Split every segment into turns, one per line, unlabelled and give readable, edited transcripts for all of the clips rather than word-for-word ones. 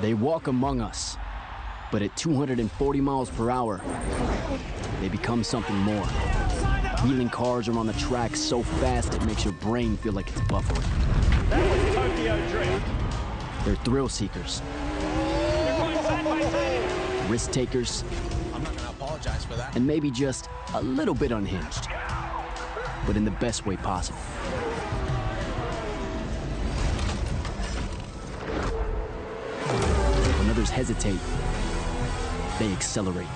They walk among us, but at 240 miles per hour, they become something more. Wheeling cars around the track so fast it makes your brain feel like it's buffering.
That was Tokyo Drift.
They're thrill seekers, risk takers,
I'm not gonna apologize for that.
and maybe just a little bit unhinged, but in the best way possible. When others hesitate, they accelerate.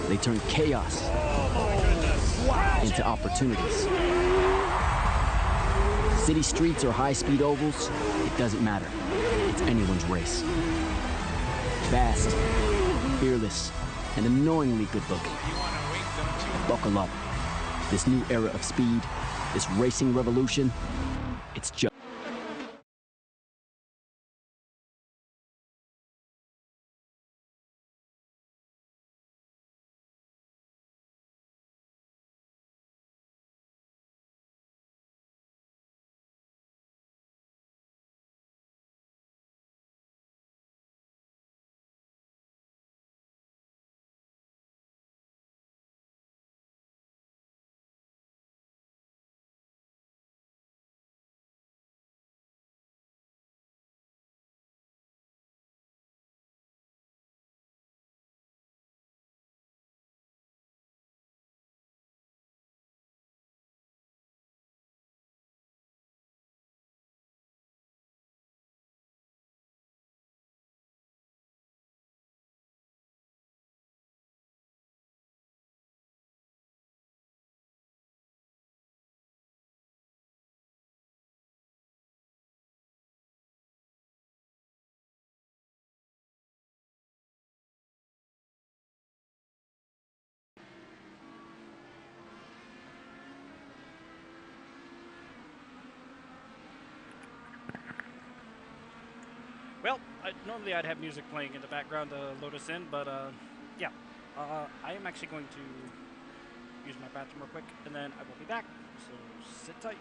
They turn chaos into opportunities. City streets or high-speed ovals, it doesn't matter. It's anyone's race. Fast, fearless, and annoyingly good-looking. Buckle up. This new era of speed, this racing revolution, it's just...
Well, normally I'd have music playing in the background to load us in, but yeah. I am actually going to use my bathroom real quick, and then I will be back, so sit tight.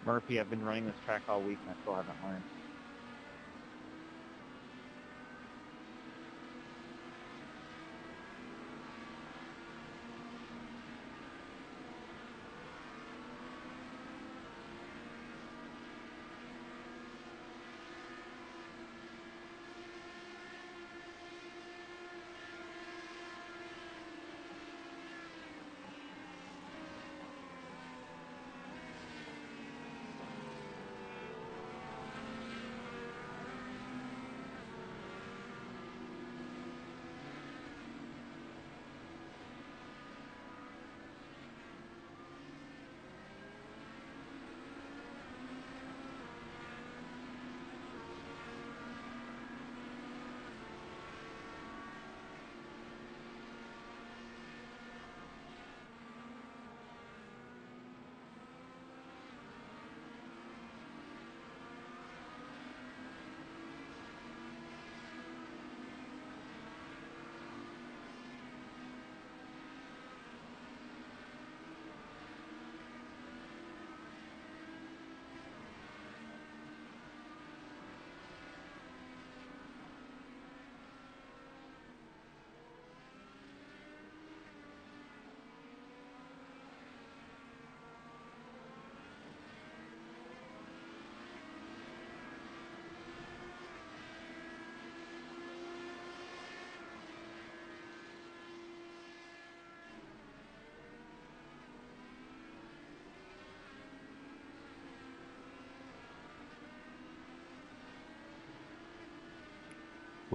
Murphy, I've been running this track all week and I still haven't learned.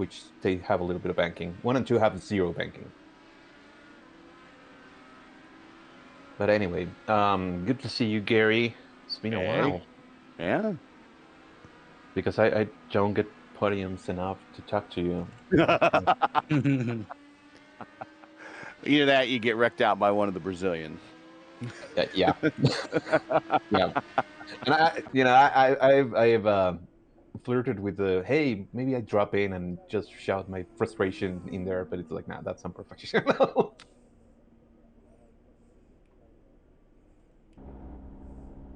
which they have a little bit of banking. 1 and 2 have 0 banking. But anyway, good to see you, Gary. It's been a while.
Yeah.
Because I don't get podiums enough to talk to you.
Either that, you get wrecked out by one of the Brazilians.
Yeah. Yeah. And I've flirted with the, hey, maybe I drop in and just shout my frustration in there, but it's like, nah, that's unprofessional.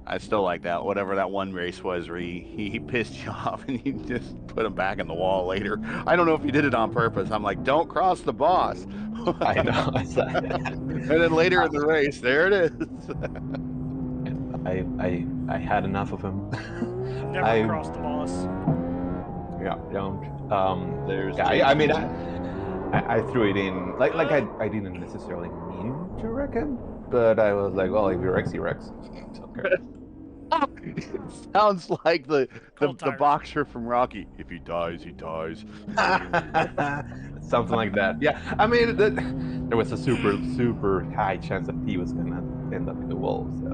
I still like that. Whatever that one race was where he pissed you off and you just put him back in the wall later. I don't know if he did it on purpose. I'm like, don't cross the boss.
I know.
And then later in the race, there it is.
I had enough of him.
Never cross the boss.
Yeah, don't.
There's.
Yeah, I mean, I threw it in like I didn't necessarily mean to wreck him, but I was like, well, if he wrecks, he wrecks. Okay.
It sounds like the
Tires.
boxer from Rocky. If he dies, he dies.
Something like that. Yeah, I mean, there was a super high chance that he was gonna end up in the wall. So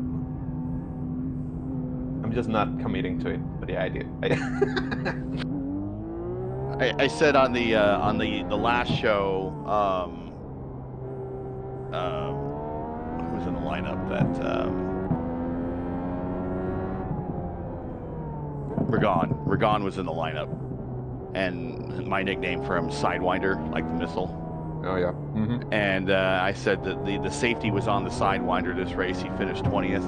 I'm just not committing to it. But yeah, I did.
I said on the last show, who was in the lineup that Ragon was in the lineup, and my nickname for him Sidewinder, like the missile.
Oh yeah. Mm-hmm.
And I said that the safety was on the Sidewinder this race. He finished 20th,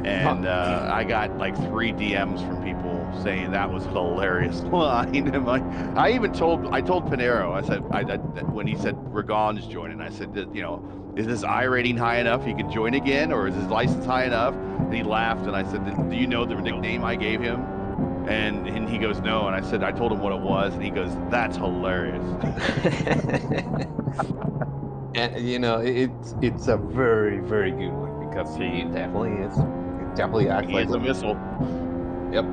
and I got like 3 DMs from people saying that was a hilarious line. I told Pinero, I said when he said Ragon's joining, I said that, is his I rating high enough he can join again, or is his license high enough? And he laughed, and I said, do you know the nickname I gave him? And he goes, no. And I said, I told him what it was, and he goes, that's hilarious.
And it's a very, very good one, because he definitely is. He definitely acts like
a missile.
Yep.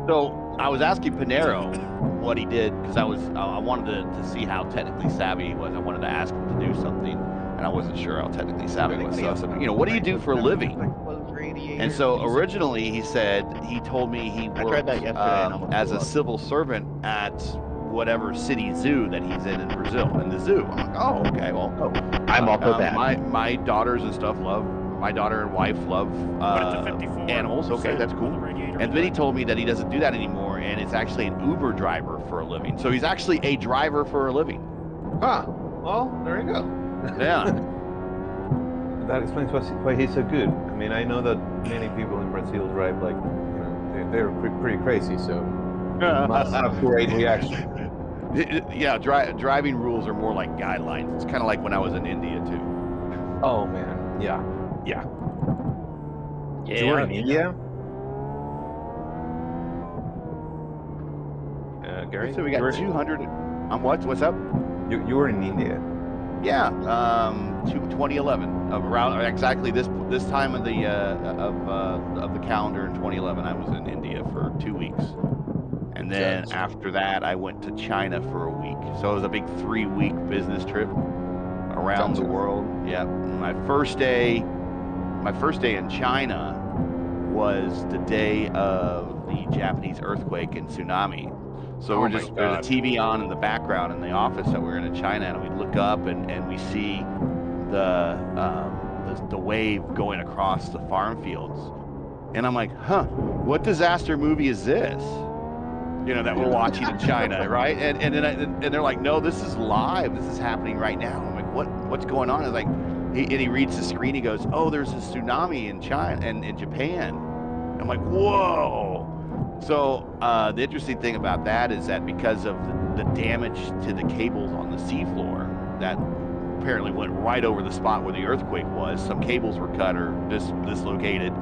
So I was asking Pinero what he did, because I wanted to see how technically savvy he was. I wanted to ask him to do something, and I wasn't sure how technically savvy he was. So I said, what do you do for a living? And so originally he told me he worked as a civil servant at whatever city zoo that he's in Brazil, in the zoo. I'm like, oh, okay, well,
I'm also that.
My daughters and stuff my daughter and wife love animals. Okay, that's cool. And then he told me that he doesn't do that anymore, and it's actually an Uber driver for a living. So he's actually a driver for a living.
Huh. Well, there you go.
Yeah.
That explains why he's so good. I mean, I know that many people in Brazil drive like, they're pretty crazy, so must have great reaction.
Yeah, driving rules are more like guidelines. It's kind of like when I was in India too.
Oh man, yeah. You were in India? Gary?
So we got 200. What's up?
You were in India?
Yeah, 2011. Around exactly this time of the calendar in 2011, I was in India for 2 weeks, and then after that, I went to China for a week. So it was a big 3-week business trip around the world. Yeah, my first day in China was the day of the Japanese earthquake and tsunami. So there's a TV on in the background in the office that we're in China, and we look up and we see the wave going across the farm fields, and I'm like, what disaster movie is this? That we're watching in China, right? And they're like, no, this is live. This is happening right now. I'm like, what's going on? It's like, he reads the screen. He goes, oh, there's a tsunami in China and in Japan. I'm like, whoa. So the interesting thing about that is that because of the damage to the cables on the seafloor that apparently went right over the spot where the earthquake was, some cables were cut or dislocated,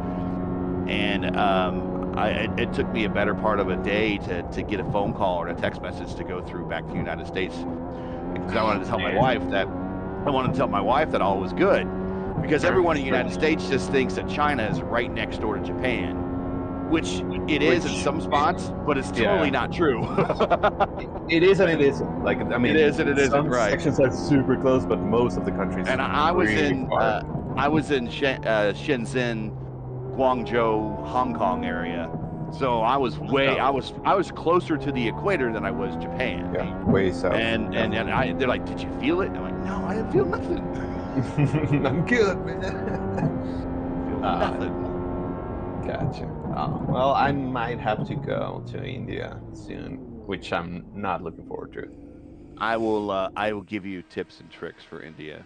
and it took me a better part of a day to get a phone call or a text message to go through back to the United States, because I wanted to tell my wife that all was good, because everyone in the United States just thinks that China is right next door to Japan. which it is in some spots, but it's totally not true.
It is and it isn't. Like, I mean,
It is and it isn't,
some
right.
sections are super close, but most of the country is
And I was
really
in
far.
Shenzhen, Guangzhou, Hong Kong area. So I was I was closer to the equator than I was Japan.
Yeah, way south.
And they're like, "Did you feel it?" I'm like, "No, I didn't feel nothing."
I'm good, man.
Feel nothing.
Gotcha. Oh, well, I might have to go to India soon, which I'm not looking forward to.
I will give you tips and tricks for India.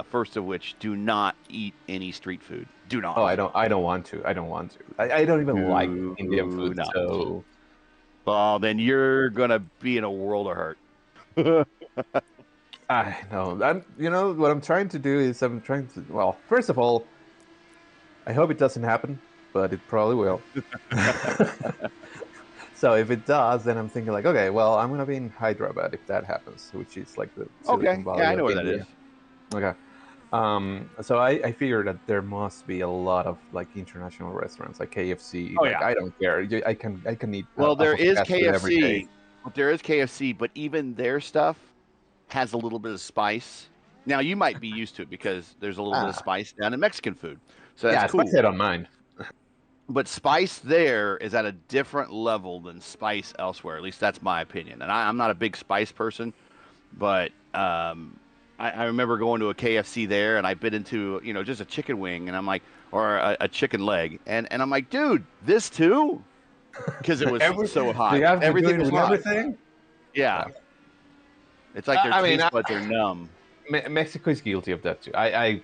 First of which, do not eat any street food. Do not.
Oh, I don't want to. I don't even like Indian
Do
food,
not.
so
Well, then you're gonna be in a world of hurt.
I know. You know what I'm trying to do is I'm trying to. Well, first of all, I hope it doesn't happen, but it probably will. So if it does, then I'm thinking like, okay, well, I'm gonna be in Hyderabad if that happens, which is like the Silicon
Okay,
Valley
yeah, I
of
know where that
India.
is.
Okay. So I figure that there must be a lot of like international restaurants like KFC.
Oh,
Like
yeah.
I don't care. I can eat
Well, there
off of
is
fast food every day.
KFC, but there is KFC, but even their stuff has a little bit of spice. Now you might be used to it because there's a little bit of spice down in Mexican food, so that's
Yeah,
cool.
spice I don't mind.
But spice there is at a different level than spice elsewhere. At least that's my opinion. And I'm not a big spice person, but I remember going to a KFC there, and I bit into just a chicken wing, and I'm like, or a chicken leg, and I'm like, dude, this too, because it was so hot.
Do you have to do
Everything
it
was
with
hot.
everything?
Yeah. It's like their
I mean,
taste buds are numb.
Mexico is guilty of that too. I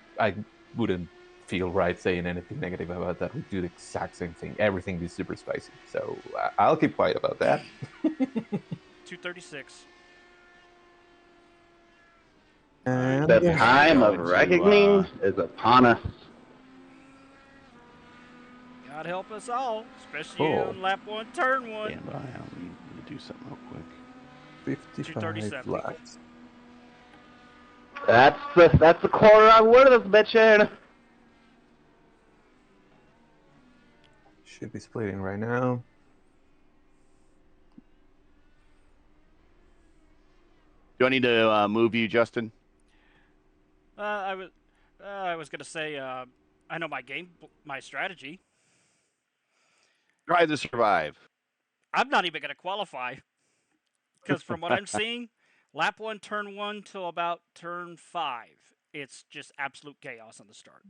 wouldn't feel right saying anything negative about that. We do the exact same thing. Everything is super spicy. So I'll keep quiet about that.
236.
And
The time of
Going to,
reckoning is upon us.
God help us all, especially
Cool.
on lap 1, turn 1.
stand by. Let me do something real quick.
55
237.
laps.
That's the corner I'm winning this bitch in.
Should be splitting right now.
Do I need to move you, Justin?
I was gonna say, I know my strategy.
Drive to survive.
I'm not even gonna qualify because from what I'm seeing, lap 1, turn 1 till about turn 5, it's just absolute chaos on the start.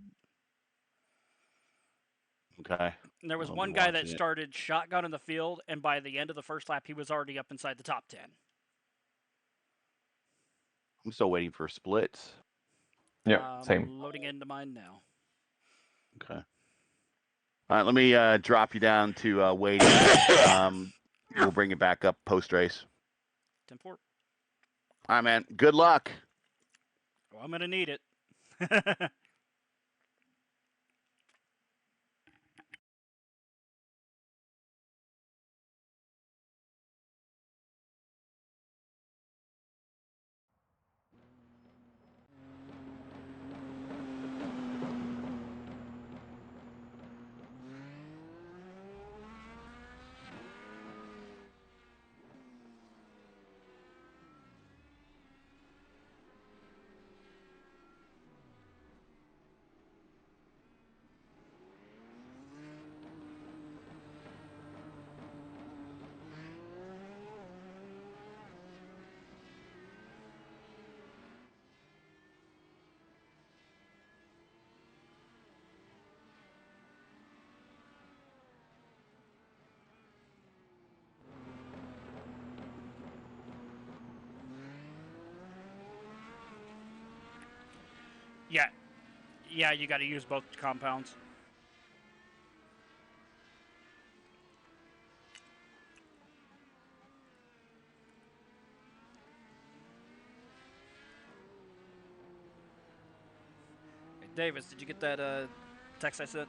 Okay.
And there was one guy that started shotgun in the field, and by the end of the first lap, he was already up inside the top 10.
I'm still waiting for splits.
Yeah, same.
Loading into mine now.
Okay. All right, let me drop you down to waiting. We'll bring it back up post race.
10-4.
All right, man. Good luck.
Well, I'm gonna need it. Yeah, you got to use both compounds. Hey, Davis, did you get that text I sent?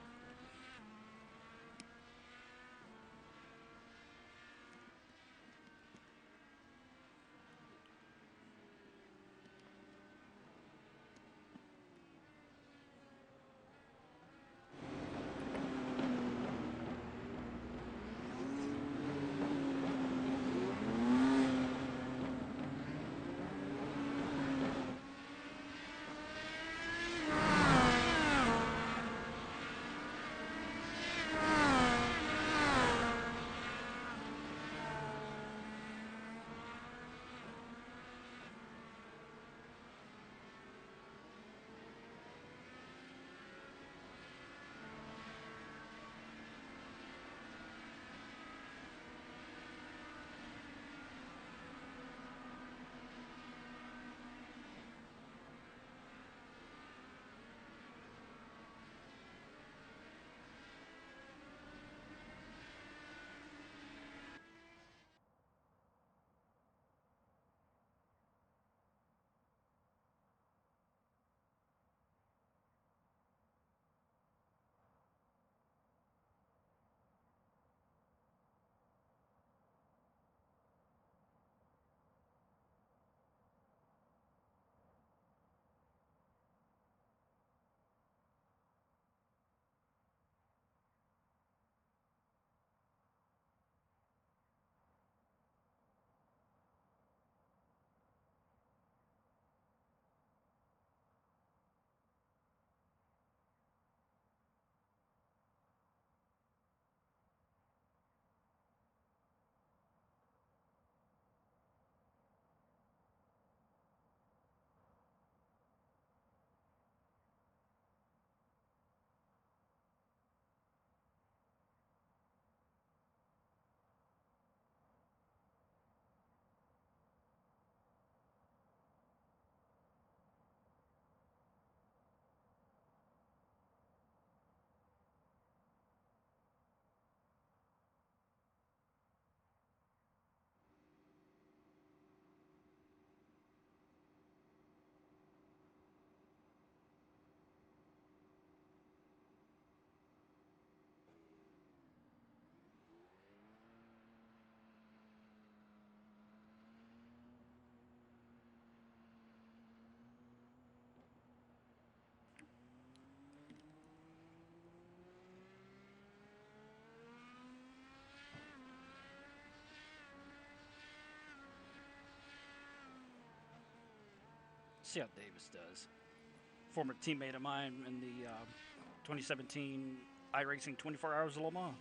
see how Davis does. Former teammate of mine in the 2017 iRacing 24 Hours of Le Mans.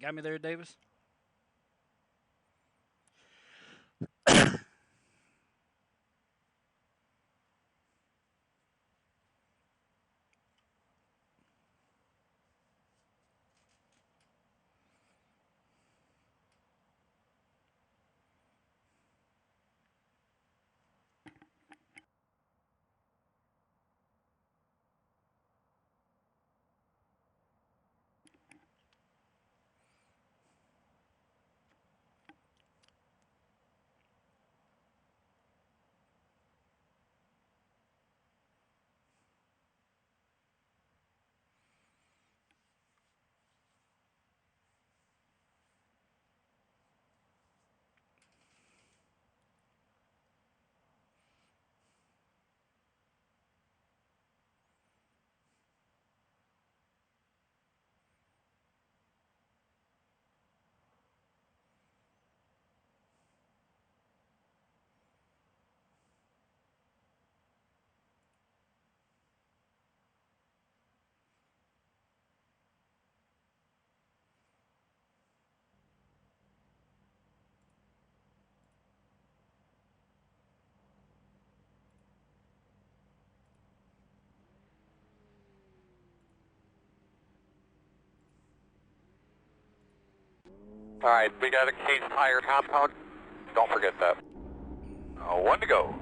Got me there, Davis?
Alright, we got a case tire compound. Don't forget that. One to go.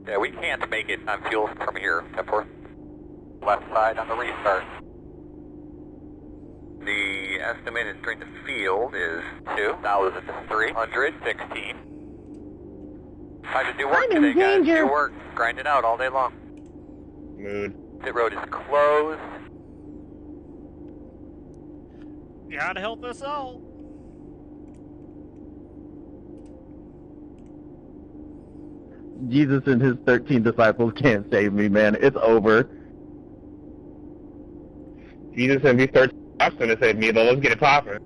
Yeah, we can't make it on fuel from here. Therefore, left side on the restart. The estimated strength of field is 2,316. Time to do work today, guys. Do work. Grind it out all day long.
Mood.
Pit road is closed.
Gotta help us all.
Jesus and his 13 disciples can't save me, man. It's over. Jesus and his 13 are going to save me, but let's get it poppin'.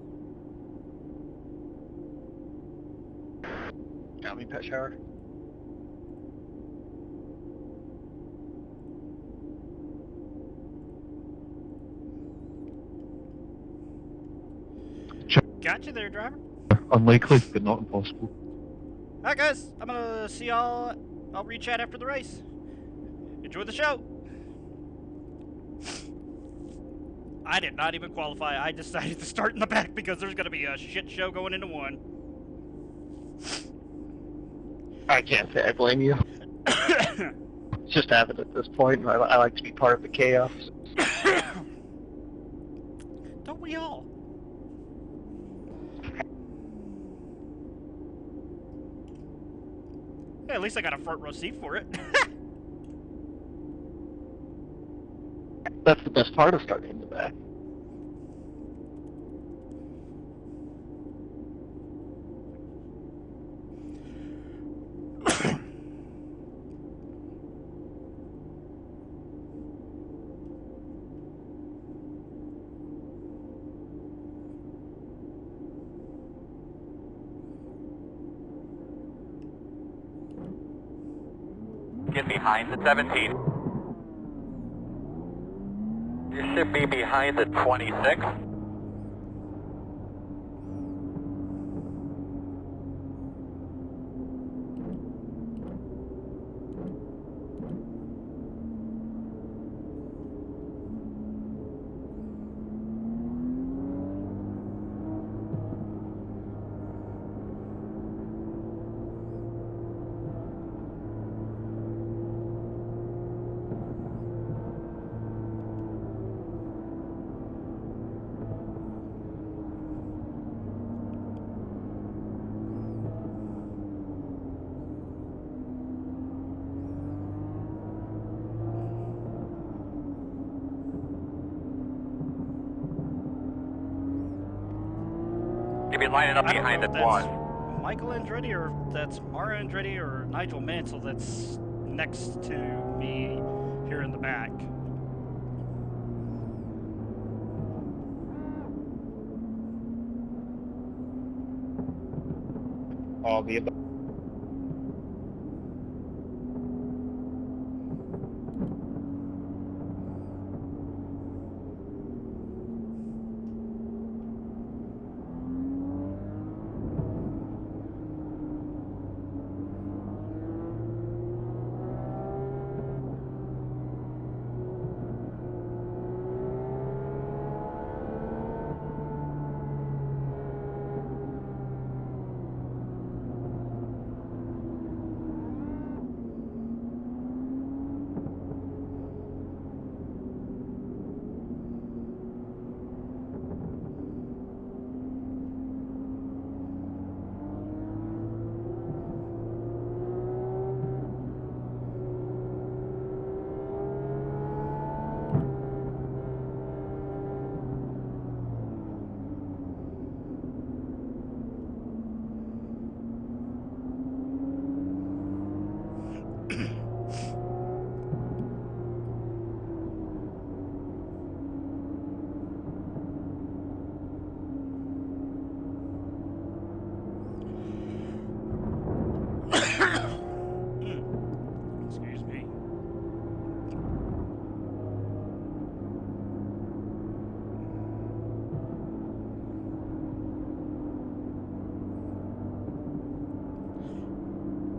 Got me, pet shower.
Got you there, driver.
Unlikely, but not impossible.
Alright, guys. I'm gonna see y'all. I'll re-chat after the race. Enjoy the show. I did not even qualify. I decided to start in the back because there's gonna be a shit show going into one.
I can't say I blame you. It's just happened at this point. I like to be part of the chaos.
Don't we all? Yeah, at least I got a front row seat for it.
That's the best part of starting in the back.
Get behind the 17. You should be behind the 26. You'll be lining up
I don't
behind
know
the
if that's
quad.
Michael Andretti or if that's Mara Andretti or Nigel Mansell that's next to me here in the back.
All the above.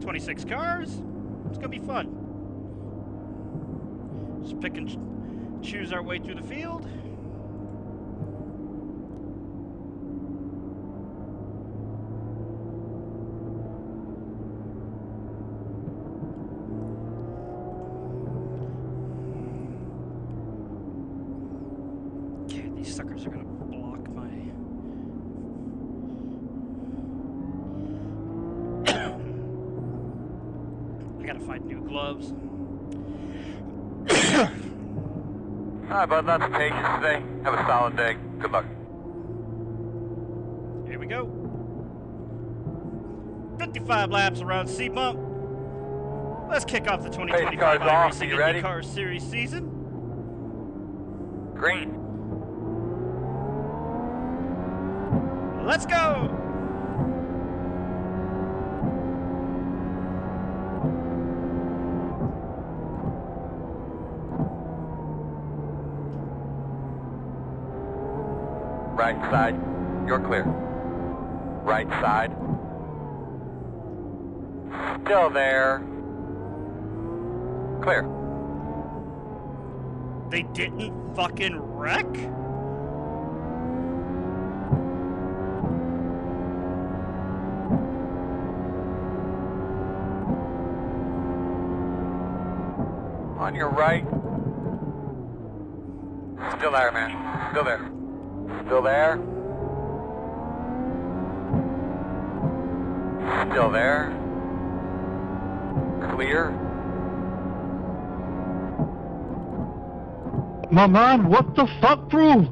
26 cars. It's gonna be fun. Just pick and choose our way through the field. Okay, these suckers are gonna block my... I gotta find new gloves.
Alright, bud, that's the pages today. Have a solid day. Good luck.
Here we go. 55 laps around C-Bump. Let's kick off the 2025
off.
iRacing
You ready?
IndyCar Series season.
Green.
Let's go!
Right side. You're clear. Right side. Still there. Clear.
They didn't fucking wreck?
On your right. Still there, man. Still there. Still there. Still there. Clear.
My man, what the fuck, bro?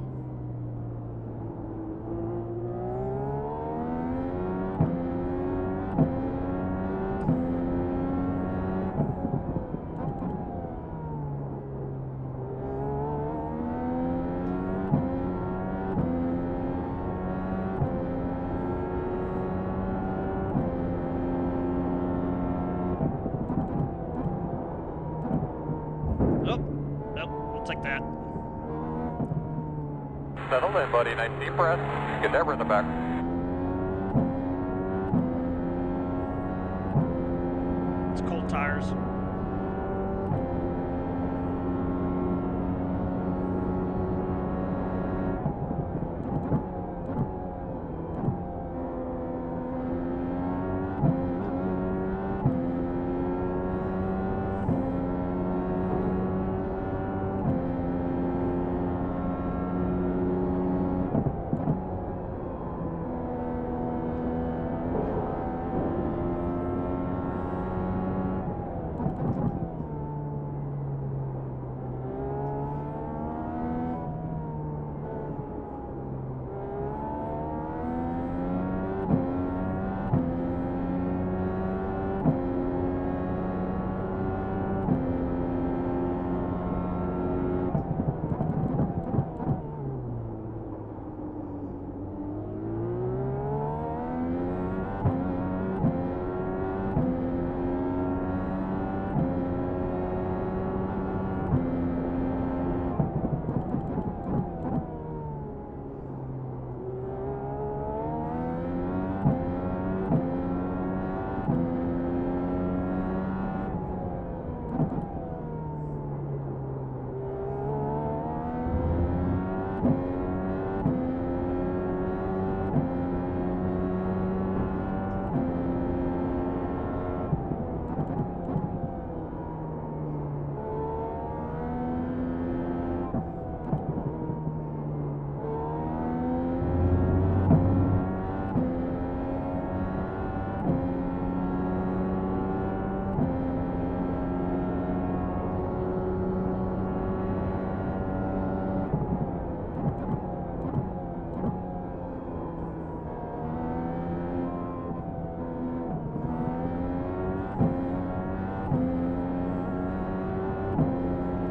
I'll take that.
Settle in, buddy. Nice deep breath. Get that in the back.
It's cold tires.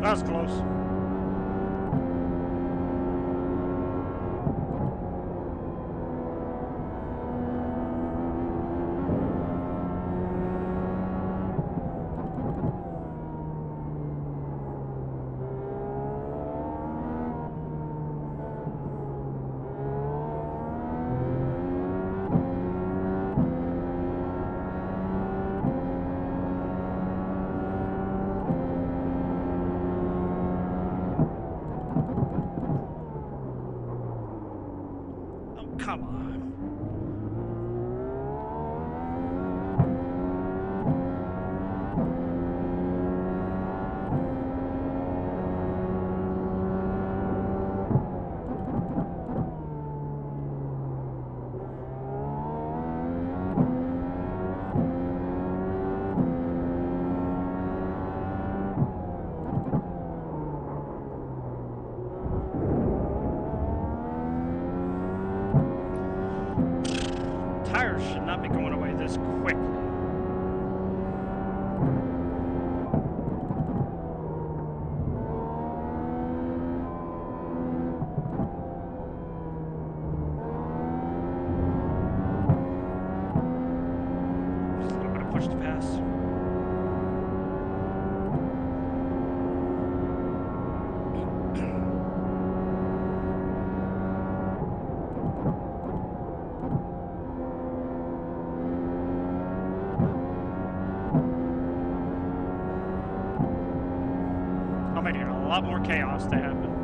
That was close. pass. I'm making a lot more chaos to happen.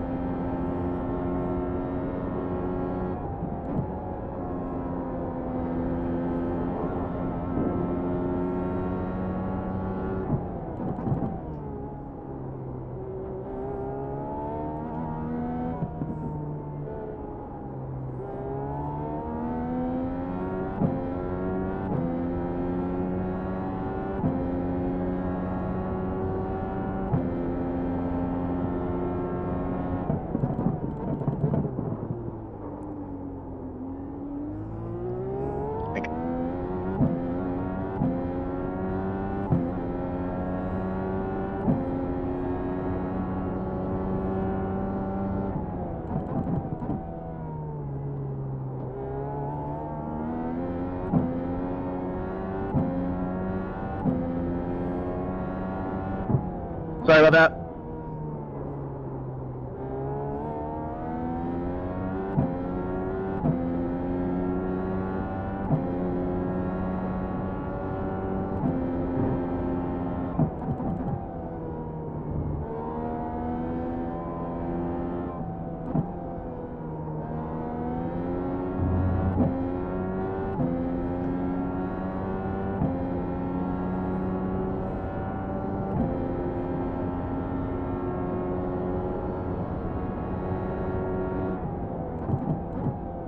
Sorry about that.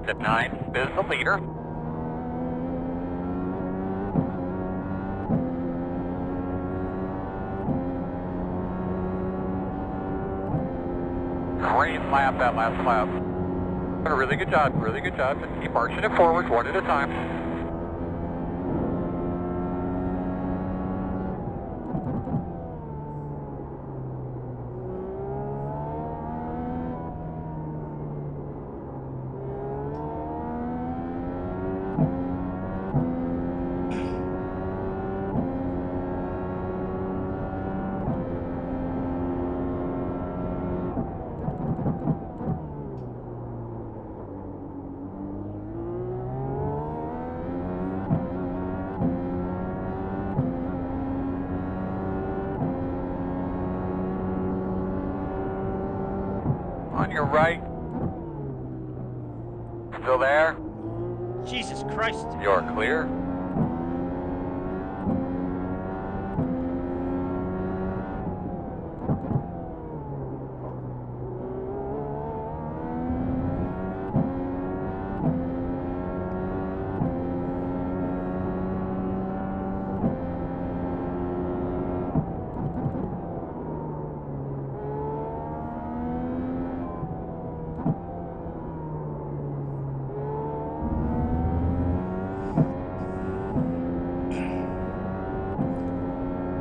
At 9 is the leader. Great lap, that last lap. But a really good job, really good job. Just keep marching it forward, one at a time. On your right. Still there?
Jesus Christ.
You're clear.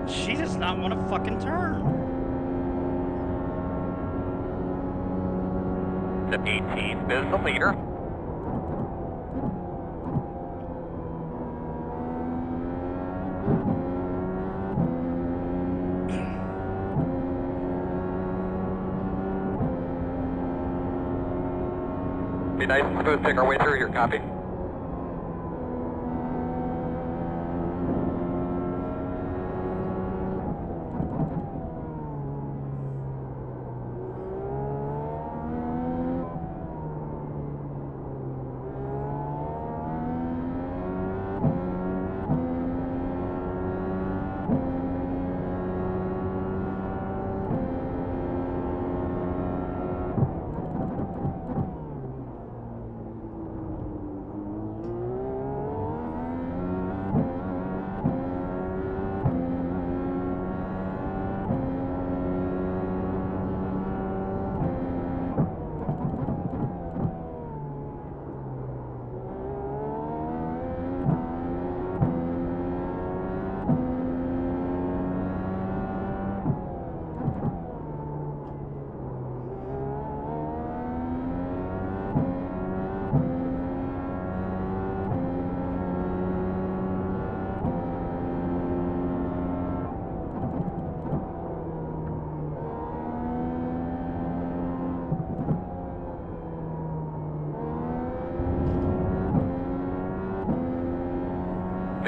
She does not want to fucking turn.
The 18 is the leader. Be nice and smooth, take our way through your copy.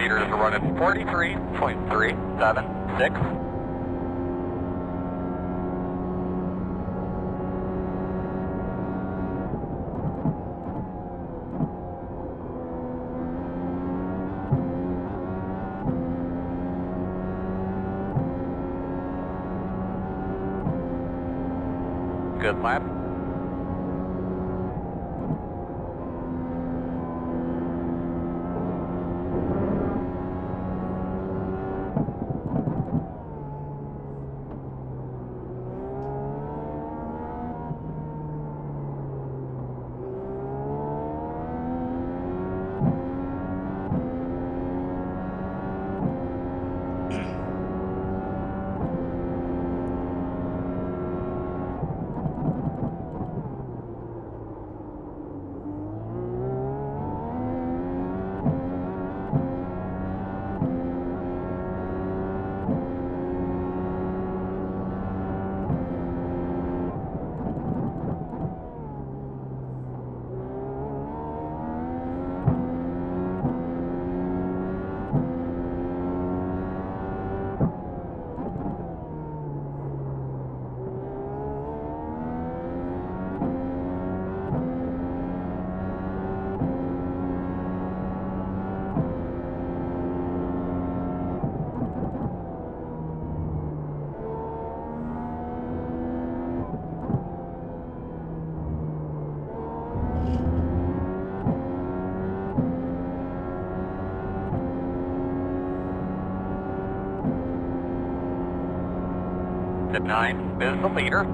meters are running 43.376. Good lap. At 9 is the leader.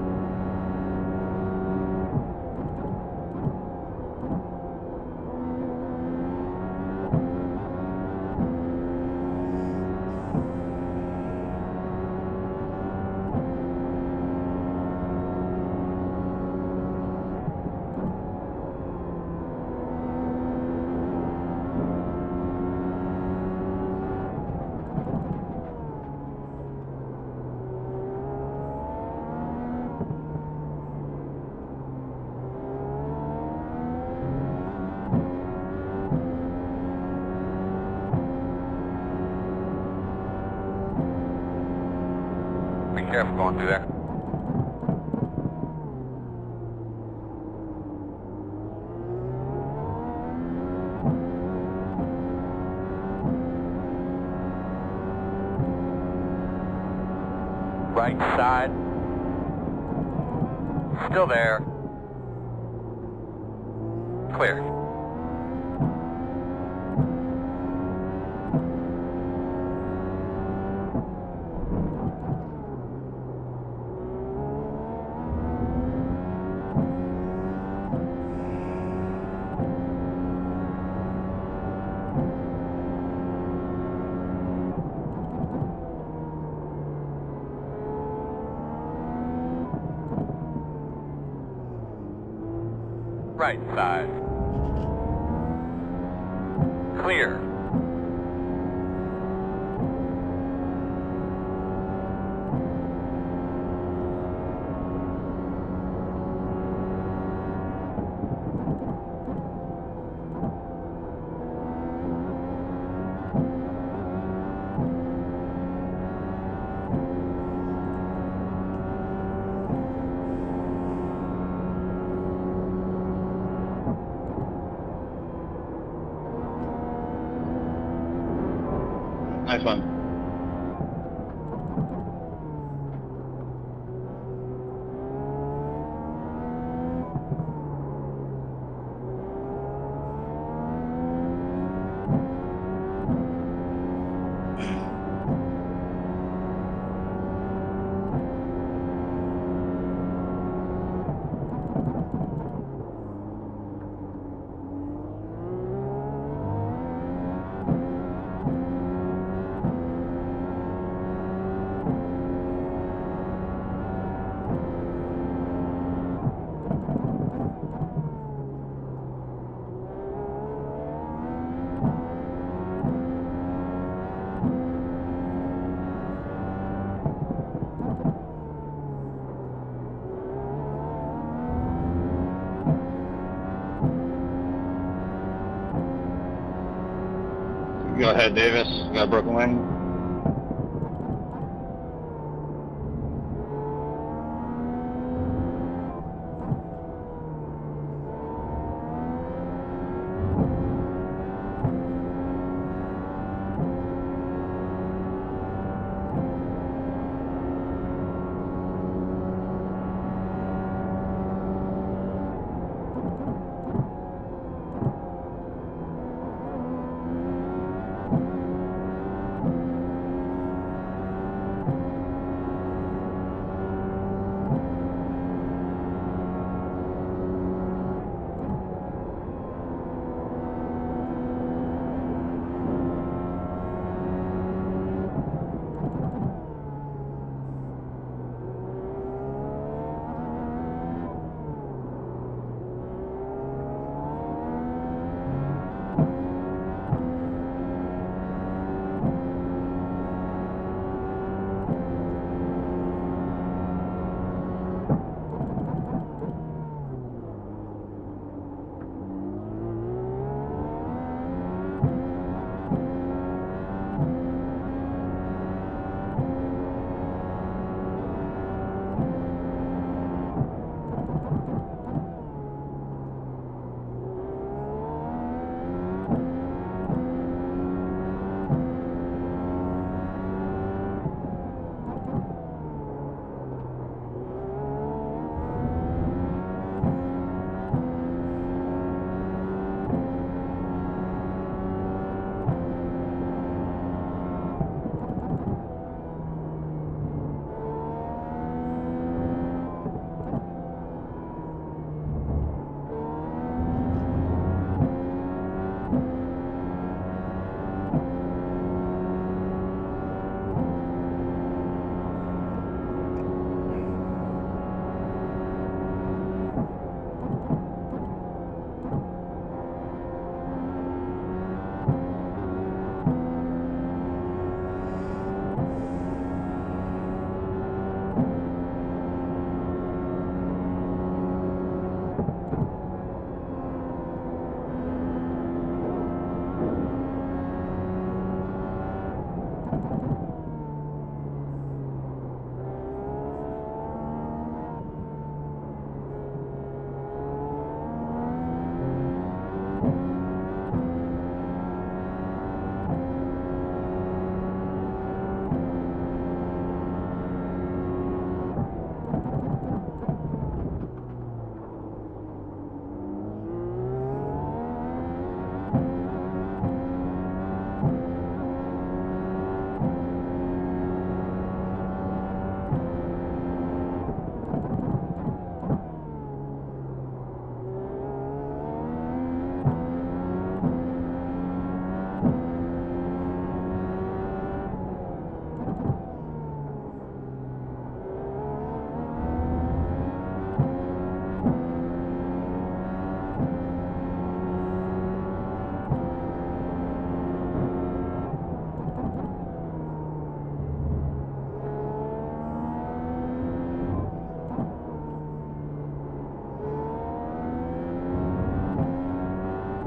Be careful going through there. Right side. Still there. Clear. Right side. Clear.
ahead, Davis. Got a broken wing.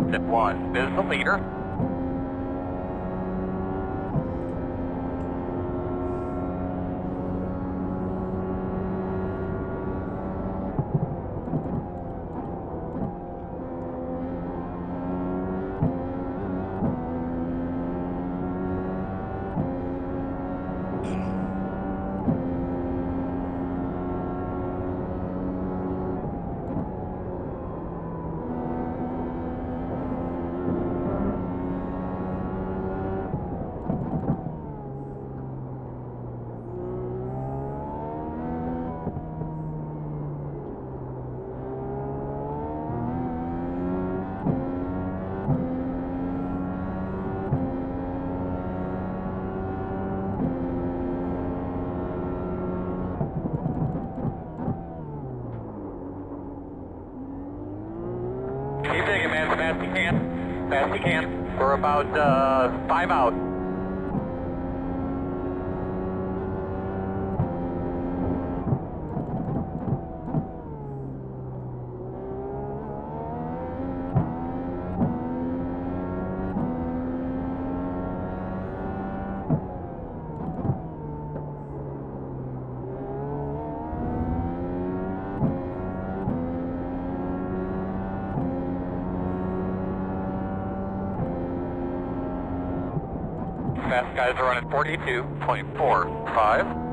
Step 1 is the leader. Keep taking, man, as fast as you can. Fast as you can. We're about 5 out. fast guys are running 42.45.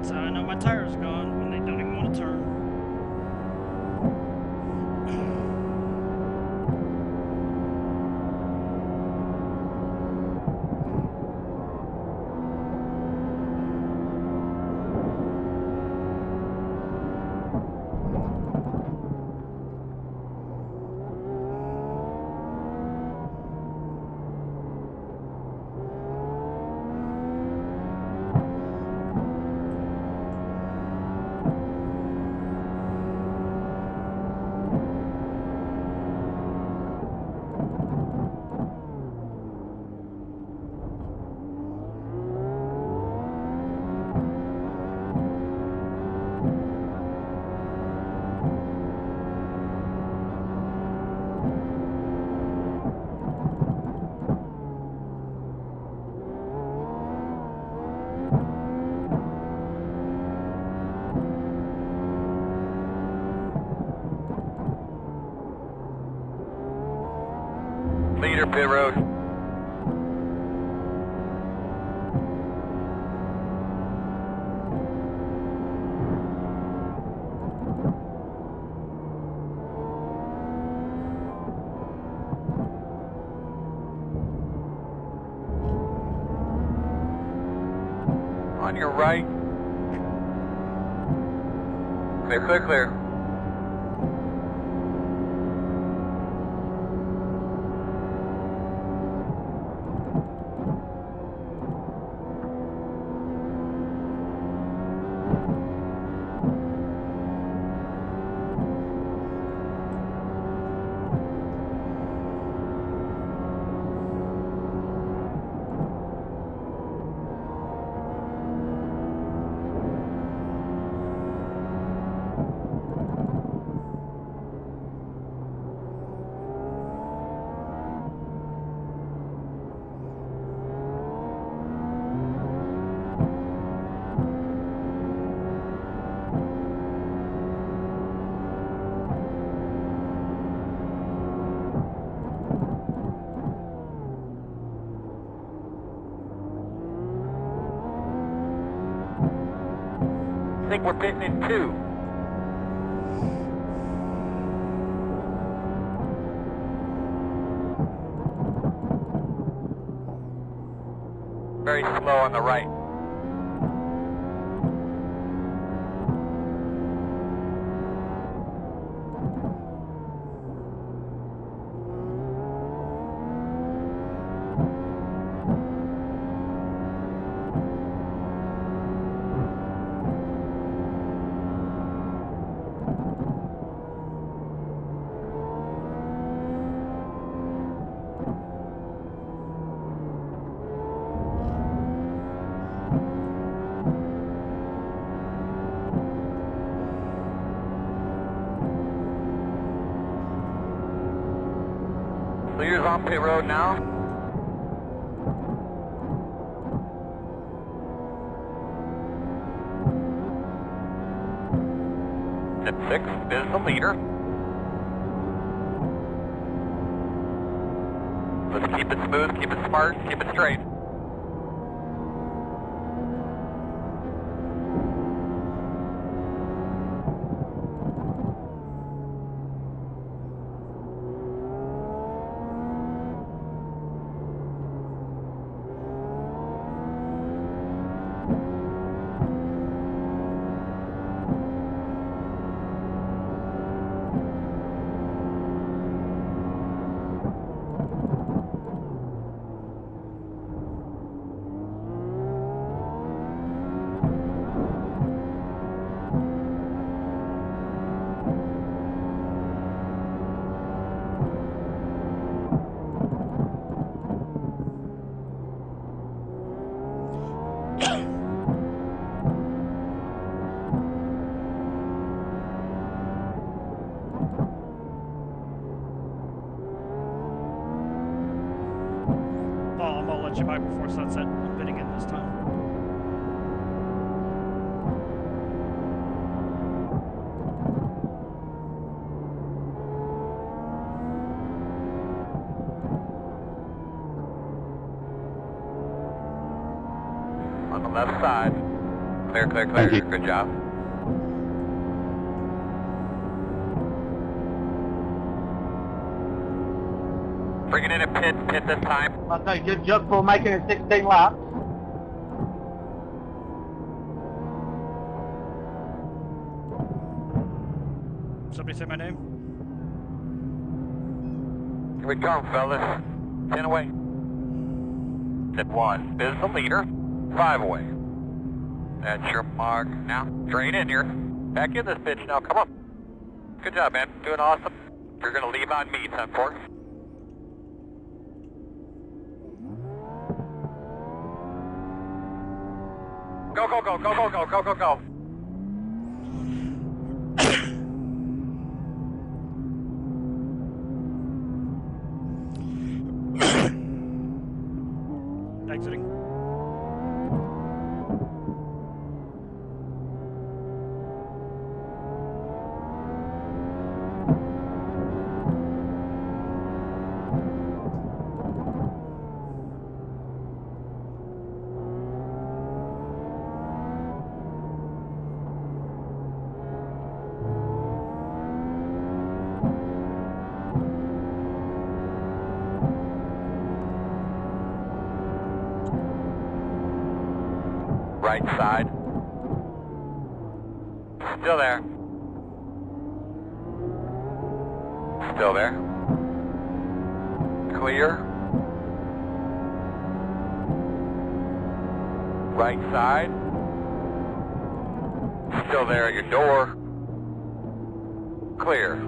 That's how I know my tire's gone, when they don't even want to turn.
Leader, pit road. On your right. Clear, clear, clear. I think we're pitting in 2. Very slow on the right. Clear's on pit road now. At 6 is the leader. Let's keep it smooth, keep it smart, keep it straight.
I'm gonna let you by before sunset. I'm bidding in this time.
On the left side. Clear, clear, clear.
Thank you.
Good job. Bring it in at pit this time.
I'll say good job for making it 16 laps.
Somebody say my name?
Here we come, fellas. 10 away. At 1 is the leader. 5 away. That's your mark. Now, drain in here. Back in this bitch now. Come on. Good job, man. Doing awesome. You're going to leave on me, 10-4. Go, go, go, go, go, go, go, go, go.
Exiting.
Right side. Still there. Still there. Clear. Right side. Still there at your door. Clear.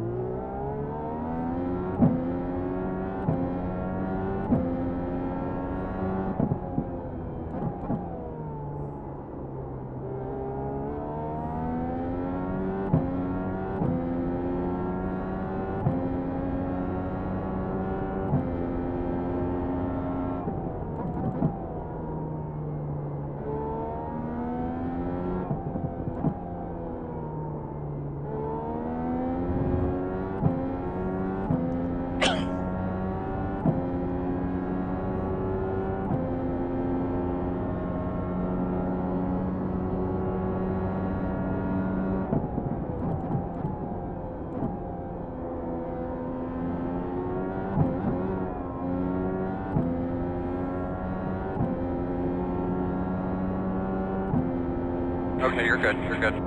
Okay, you're good, you're good.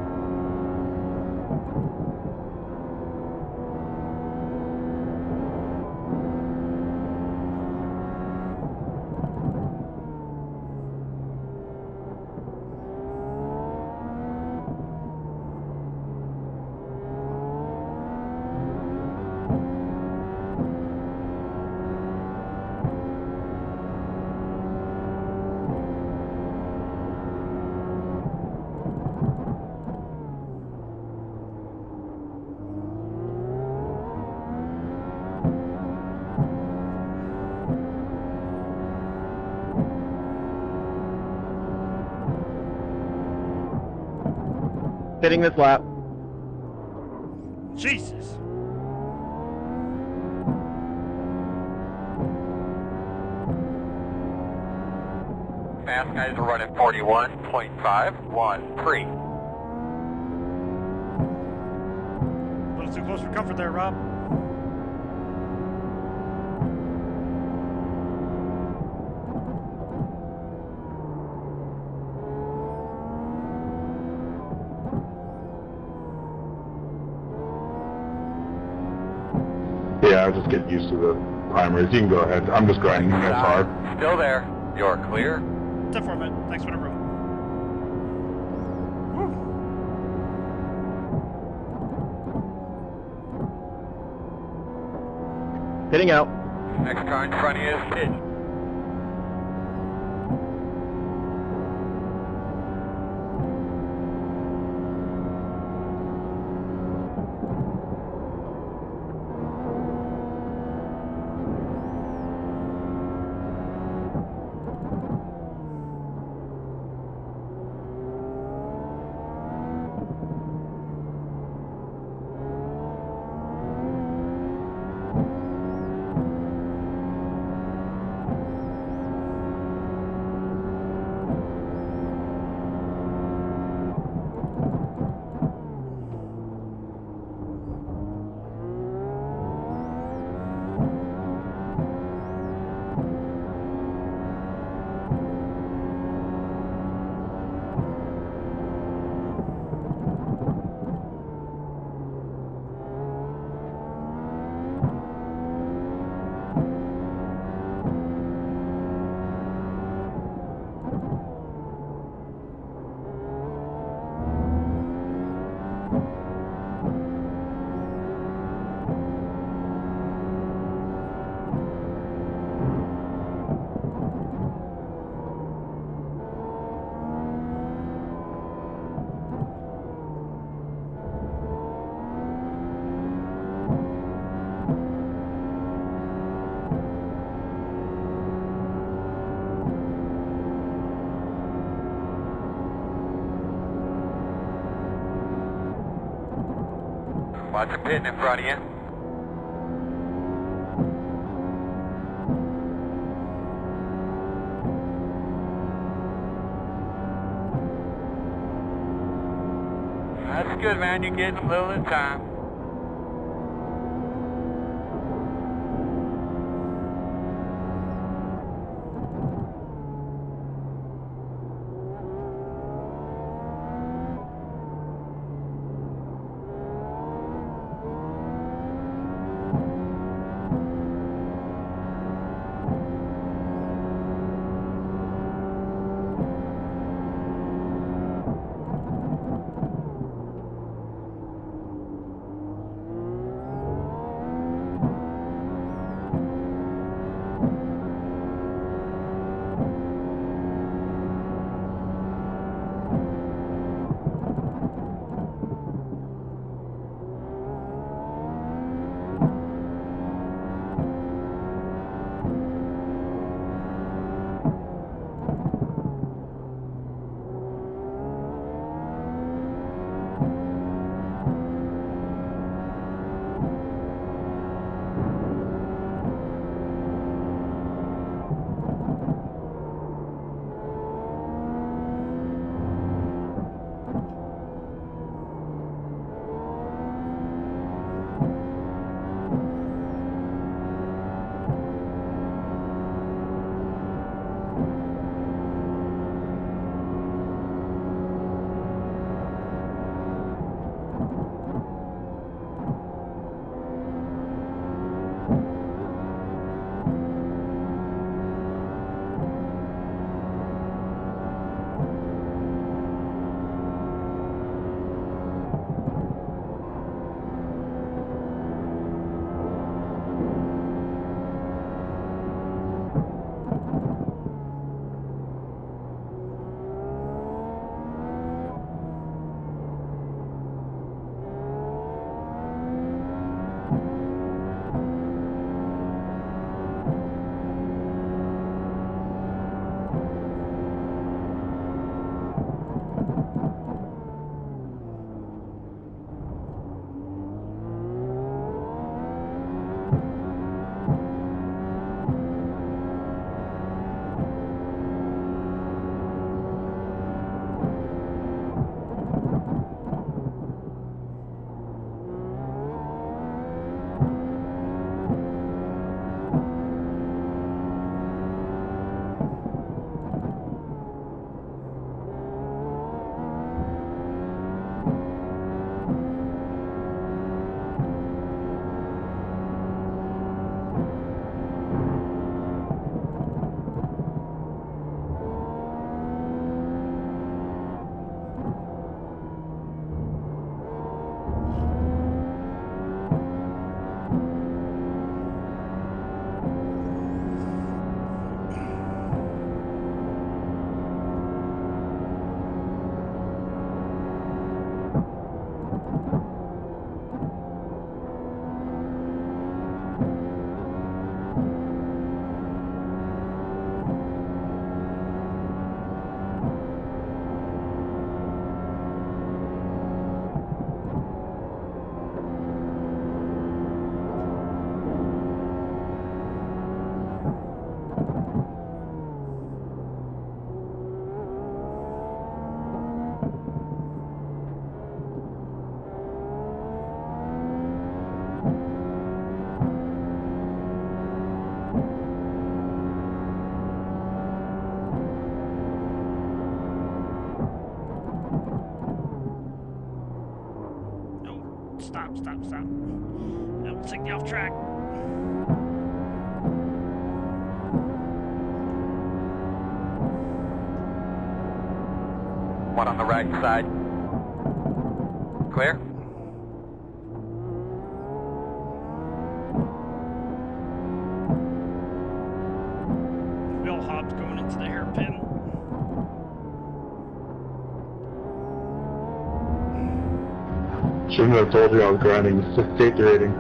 Hitting this lap.
Jesus.
Fast guys are running 41.513.
A little too close for comfort there, Rob.
Yeah, I'll just get used to the primaries. You can go ahead. I'm just grinding you guys hard.
Still there. You're clear.
10-4, man. Thanks for the room. Woo.
Hitting out.
Next car in front of you is hit. Watch a pin in front of you. That's good, man. You're getting a little at a time.
Stop. That will take me off track.
One on the right side. Clear?
Bill Hobbs going into the hairpin.
Shouldn't have told you I was grinding the safety rating.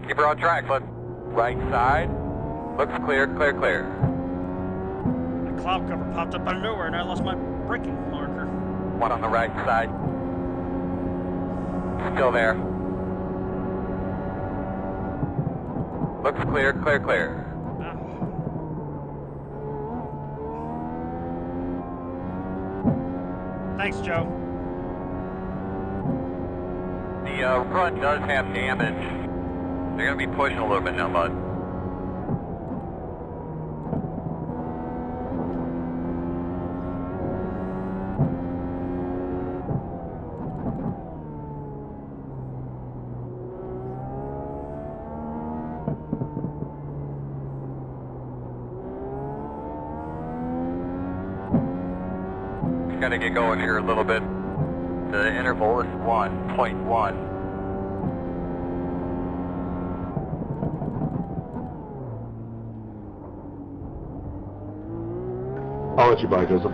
Keep her on track, foot. Right side. Looks clear.
The cloud cover popped up out of nowhere and I lost my braking marker.
One on the right side. Still there. Looks clear.
Thanks, Joe.
The front does have damage. They're going to be pushing a little bit now, bud. Got to get going here a little bit. The interval is 1.1.
I'll let you by, Joseph.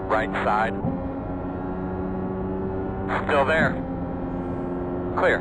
Right side. Still there. Clear.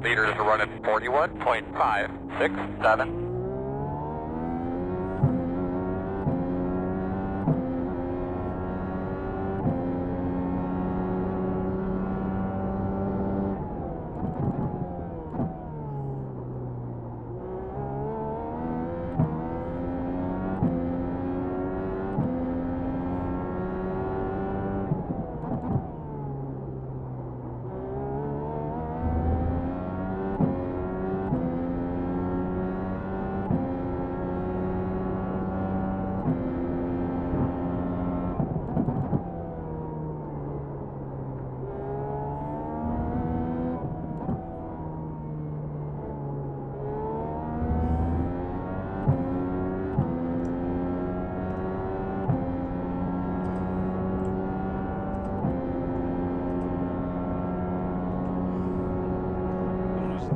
Leaders are running 41.567.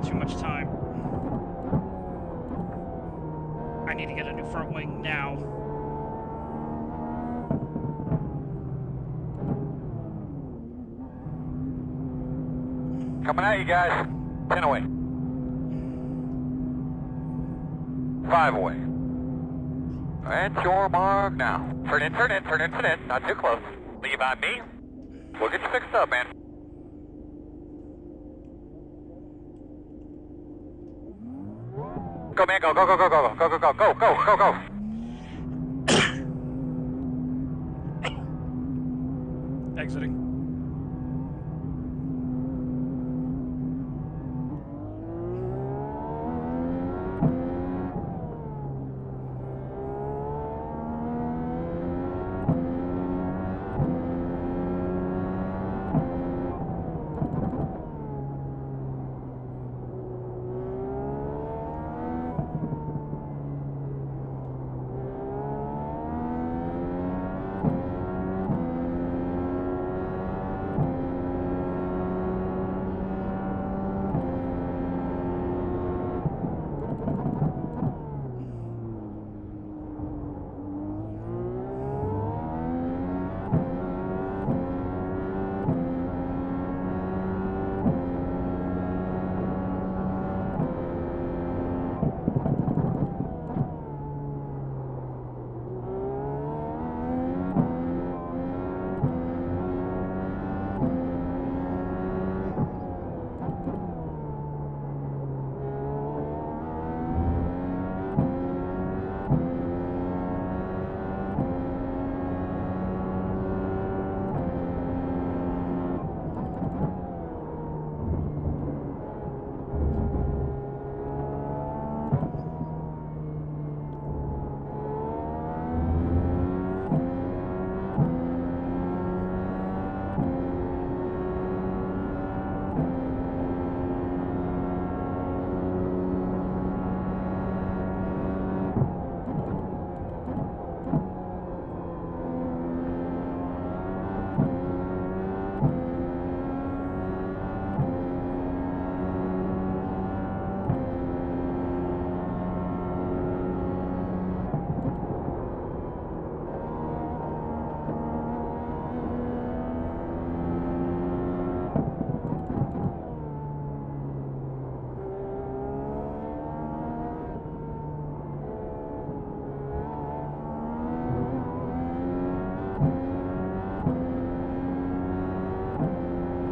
Too much time. I need to get a new front wing now.
Coming at you guys. 10 away. 5 away. At your mark now. Turn in. Not too close. Leave on me. We'll get you fixed up, man. Go, man, go, go, go, go, go, go, go, go, go, go, go, go.
Exiting.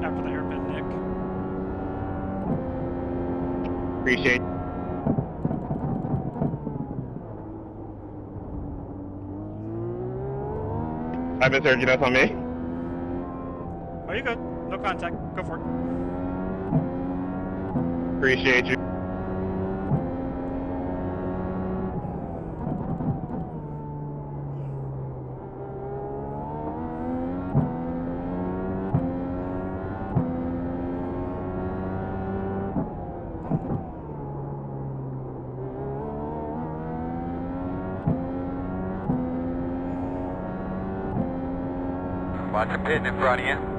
After the hairpin, Nick.
Appreciate. I've been there. You know, on me.
Oh, you good? No contact. Go for it.
Appreciate you.
Watch a pin in front of you.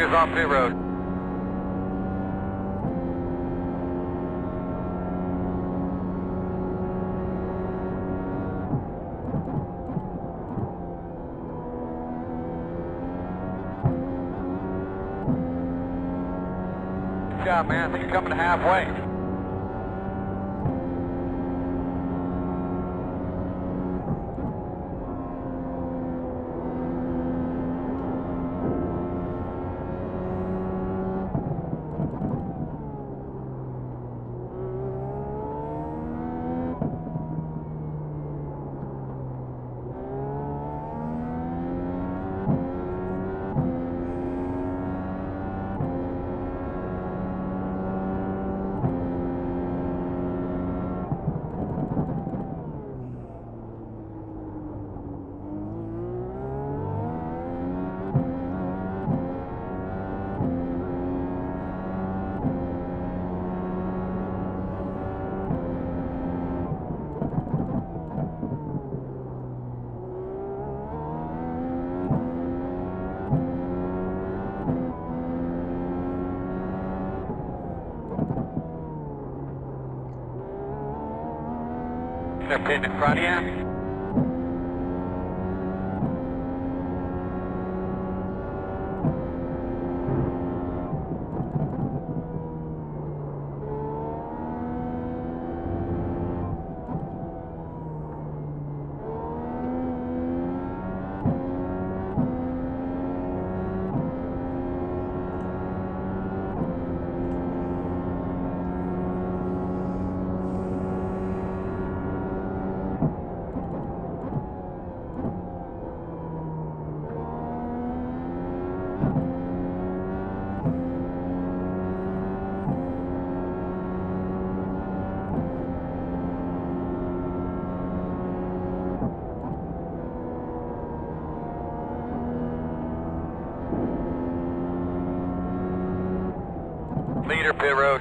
meters off pit road. Good job, man. I think you're coming halfway. They're pitting in front of you. Leader pit road.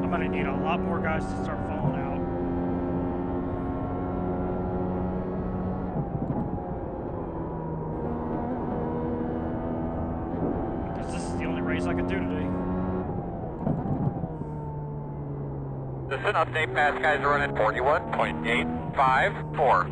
I'm gonna need a lot more guys to start falling out. Because this is the only race I can do today.
This is an update. Fast guys are running 41.854.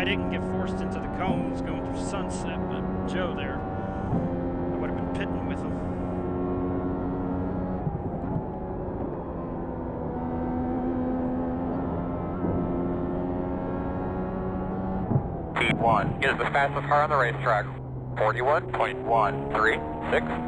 didn't get forced into the cones going through Sunset, but Joe there, I would have been pitting with him.
T1 is the fastest car on the racetrack. 41.136.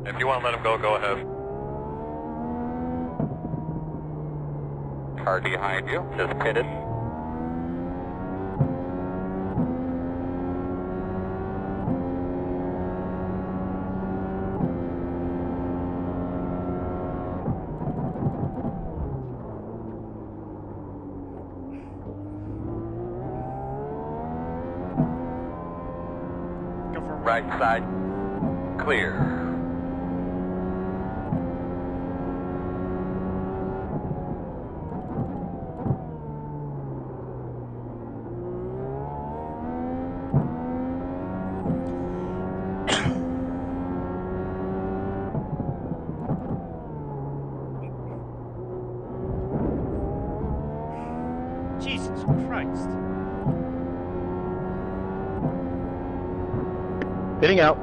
If you want to let him go, go ahead. Car behind you, just pitted.
Go for it.
Right side, clear.
Jesus Christ.
Hitting out.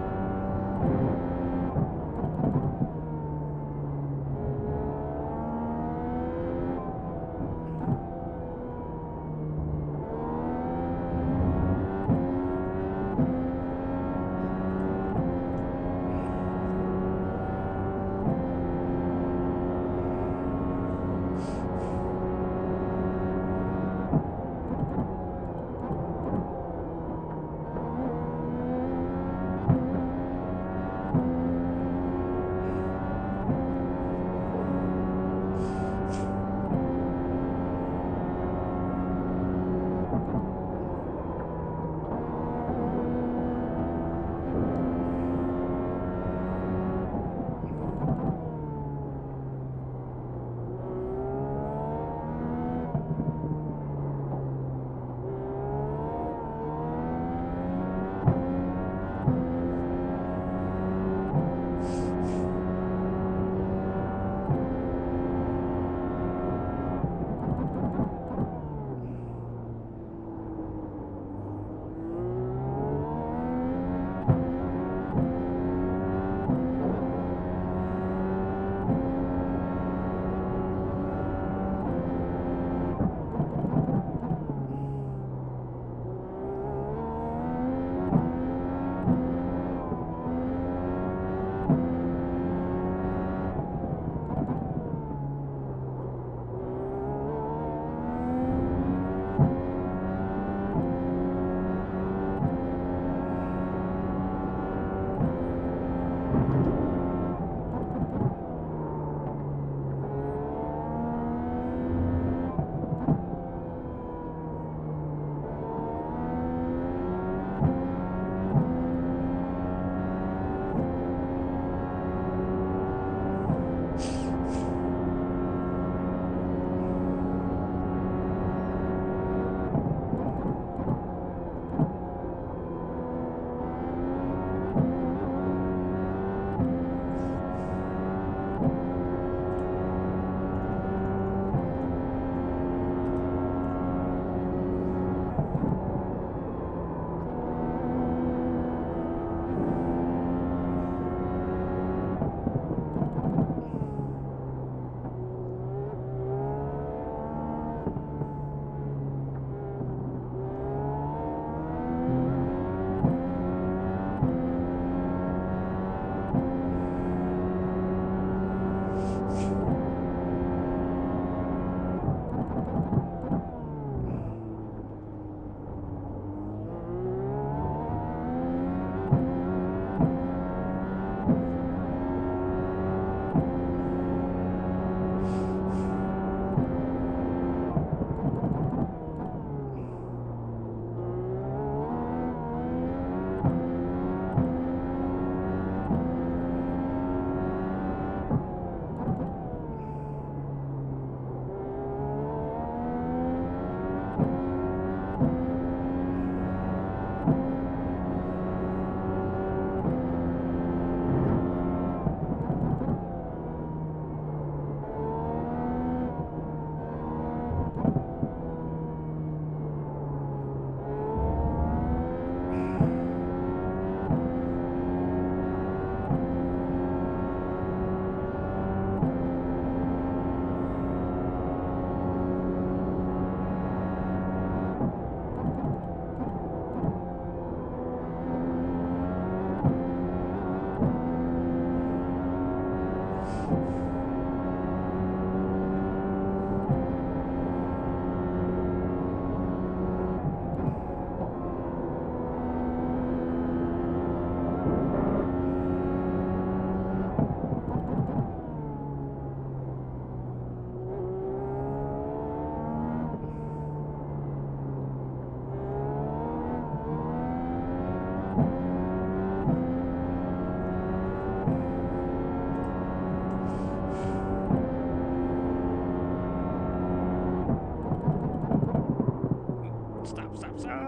Stop, stop, stop.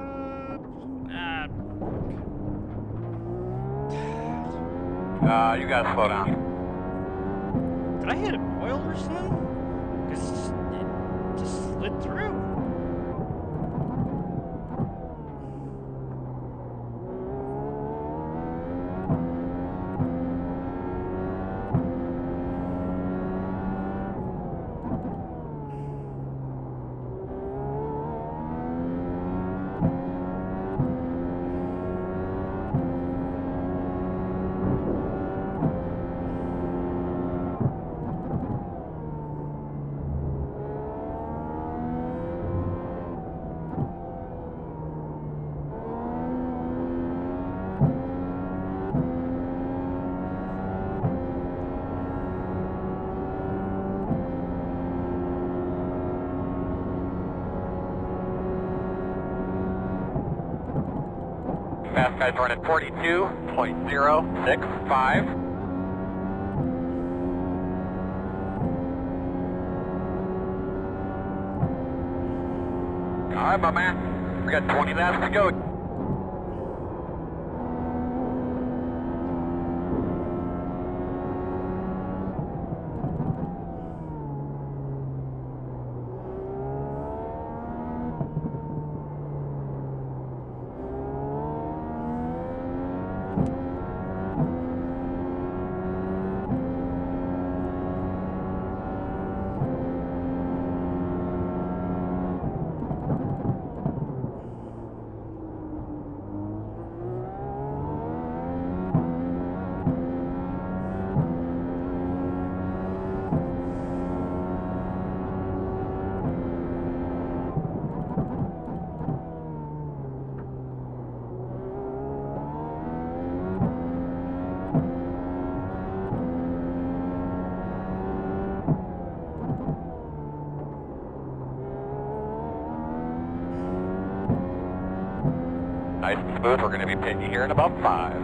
You gotta slow down.
Did I hit an oil or something? Because it just slid through.
Fast guys running 42.065. All right, my man. We got 20 laps to go. Nice and smooth. We're going to be pitching here in about 5.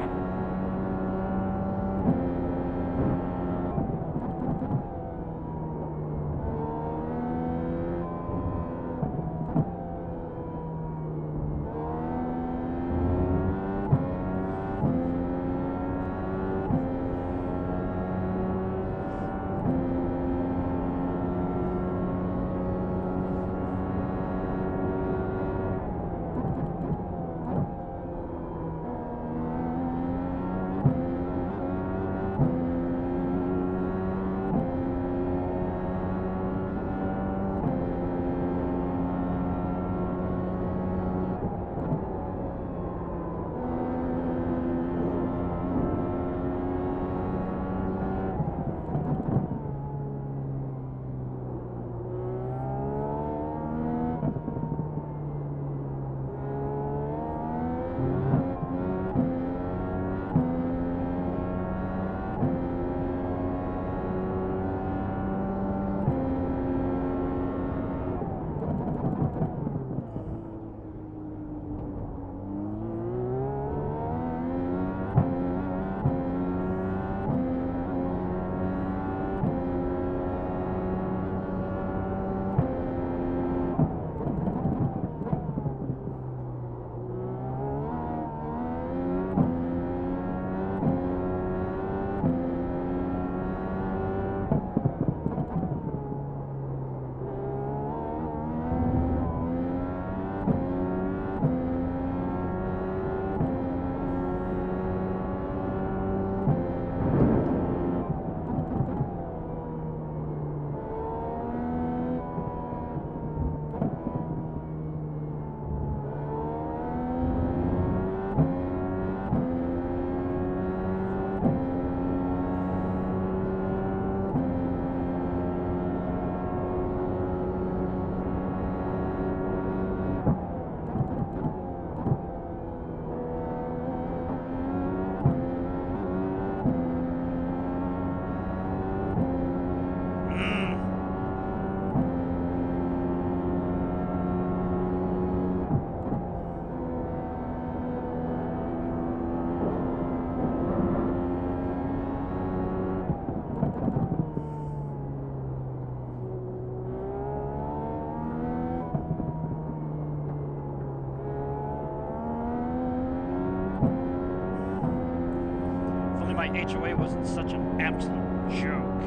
my HOA wasn't such an absolute joke.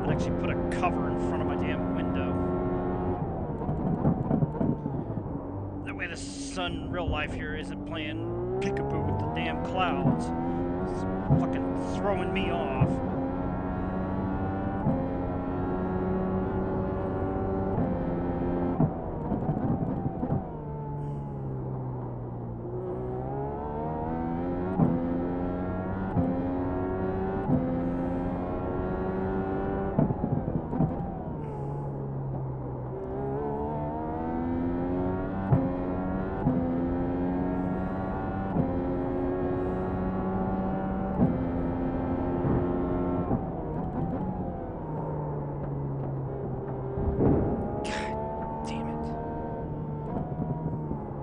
I'd actually put a cover in front of my damn window. That way the sun in real life here isn't playing peekaboo with the damn clouds. It's fucking throwing me off.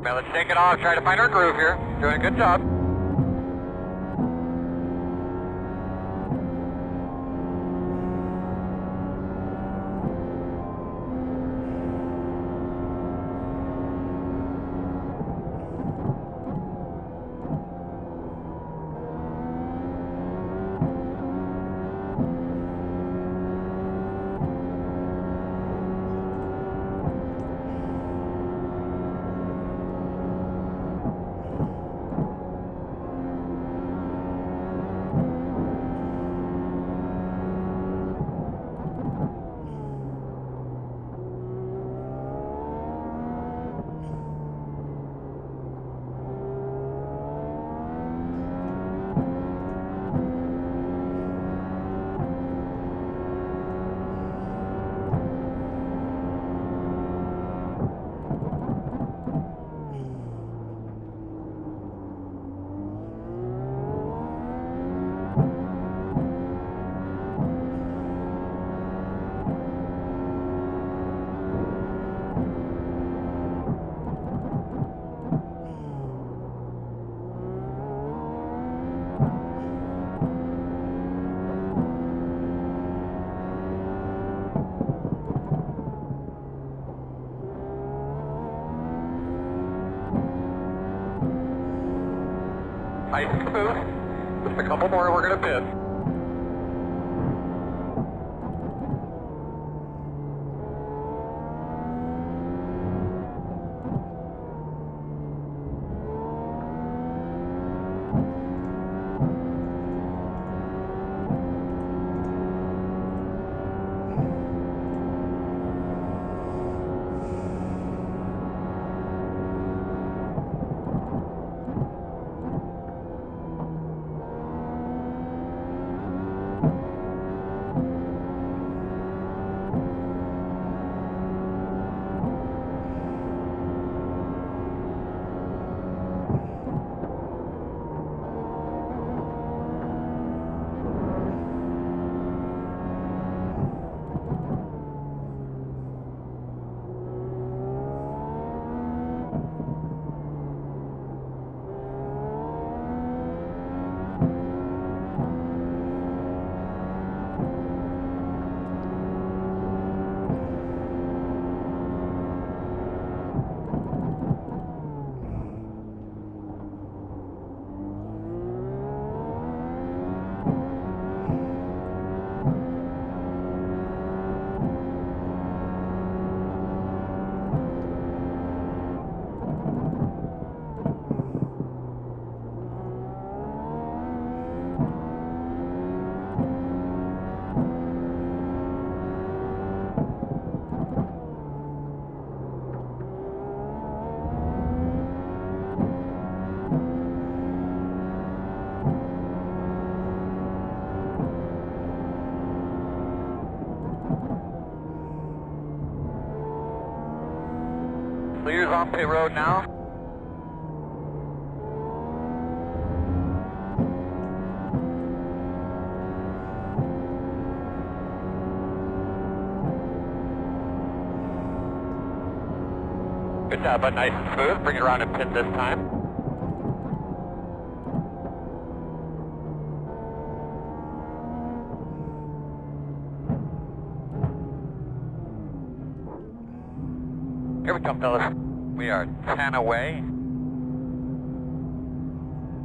Now let's take it off, try to find our groove here. Doing a good job. Nice and smooth. Just a couple more, we're gonna pit. Clear's on pit road now. Good job, but nice and smooth. Bring it around and pit this time. Here we come, fellas. We are 10 away.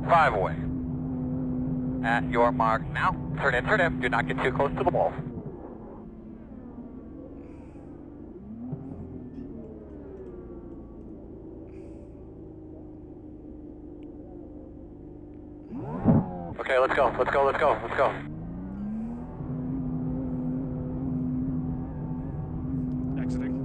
5 away. At your mark now. Turn in, turn in. Do not get too close to the wall. Okay, let's go, let's go, let's go, let's go.
Exiting.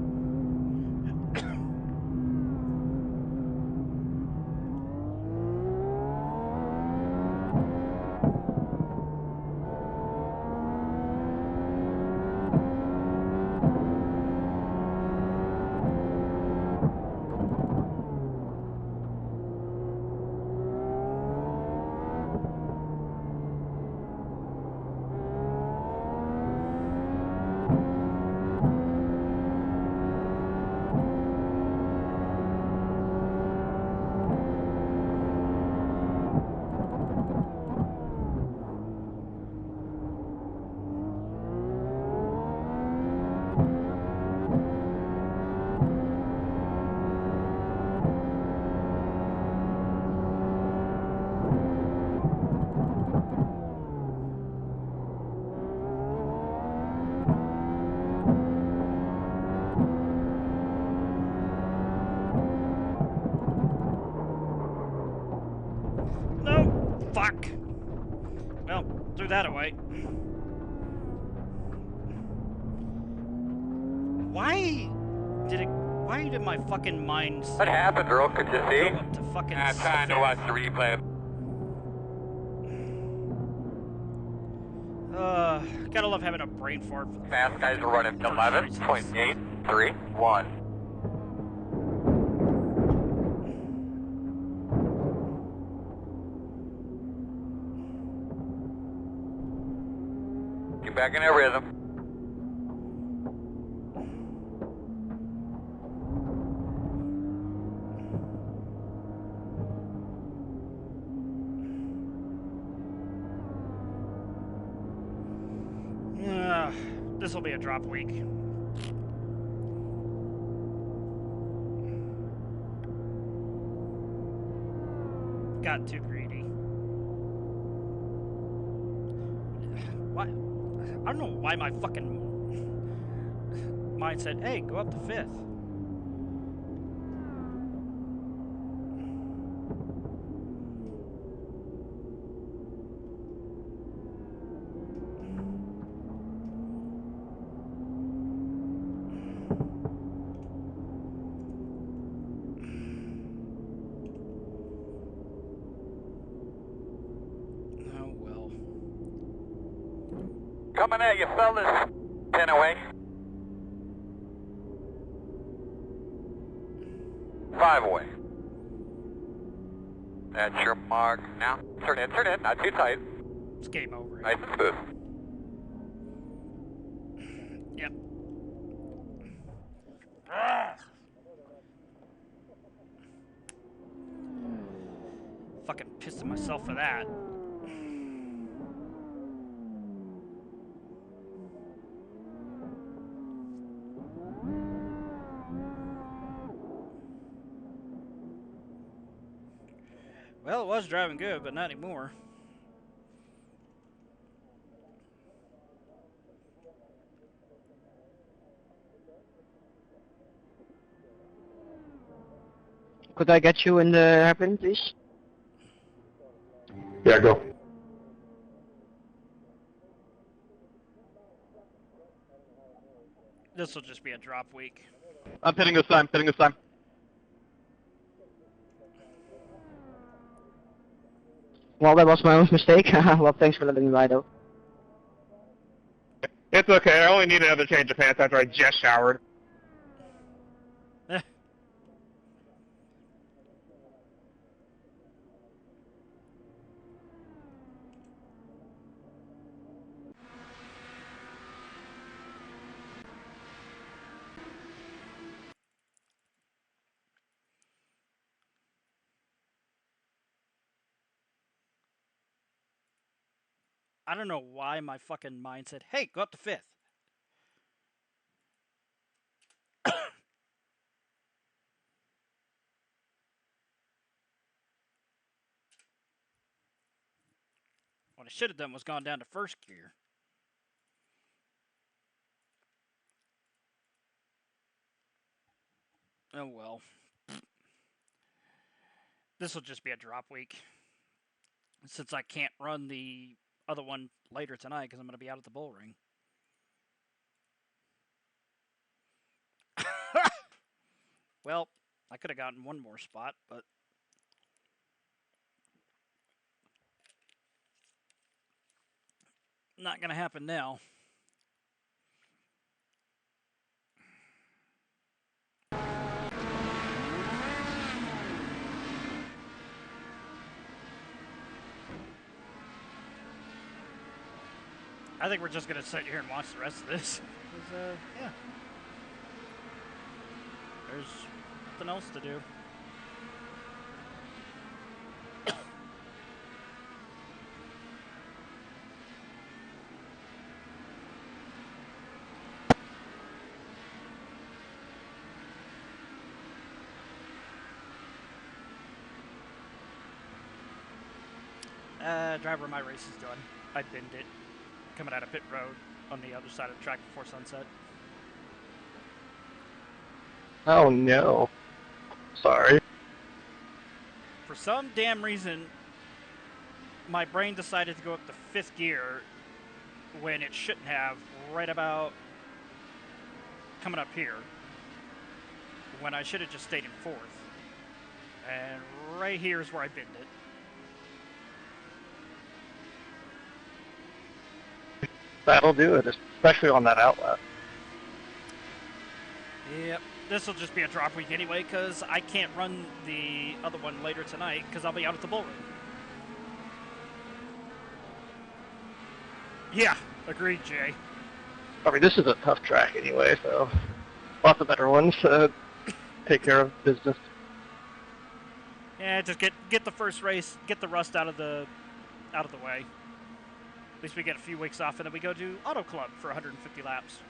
No! Fuck! Well, threw that away. Why did my fucking mind
What happened, Earl? Could you see?
go up to fucking
I'm trying to watch the replay.
Gotta love having a brain fart. For the
Fast guys are running 11.831. Get back in that rhythm.
This will be a drop week. Got too greedy. Why? I don't know why my fucking mind said, hey, go up to 5th.
Coming at you, fellas. 10 away. 5 away. That's your mark now. Turn in, not too tight.
It's game over.
Nice and smooth.
Yep. Fucking pissing myself for that. Well, it was driving good, but not anymore.
Could I get you in the hairpin, please?
Yeah, go.
This will just be a drop week.
I'm pitting this time, Well, that was my own mistake. Well, thanks for letting me ride though.
It's okay, I only need another change of pants after I just showered.
I don't know why my fucking mind said, hey, go up to 5th. What I should have done was gone down to first gear. Oh well. This will just be a drop week. Since I can't run the other one later tonight because I'm going to be out at the bull ring. Well, I could have gotten one more spot, but not going to happen now. I think we're just going to sit here and watch the rest of this. Yeah. There's nothing else to do. Driver my race is done. I binned it. Coming out of pit road on the other side of the track before sunset.
Oh no. Sorry.
For some damn reason, my brain decided to go up to 5th gear when it shouldn't have, right about coming up here, when I should have just stayed in 4th. And right here is where I binned it.
That'll do it, especially on that outlet.
Yep. This will just be a drop week anyway, because I can't run the other one later tonight, because I'll be out at the bull ring. Yeah, agreed, Jay.
I mean, this is a tough track anyway, so lots of better ones to take care of business.
Yeah, just get the first race, get the rust out of the way. At least we get a few weeks off, and then we go to Auto Club for 150 laps.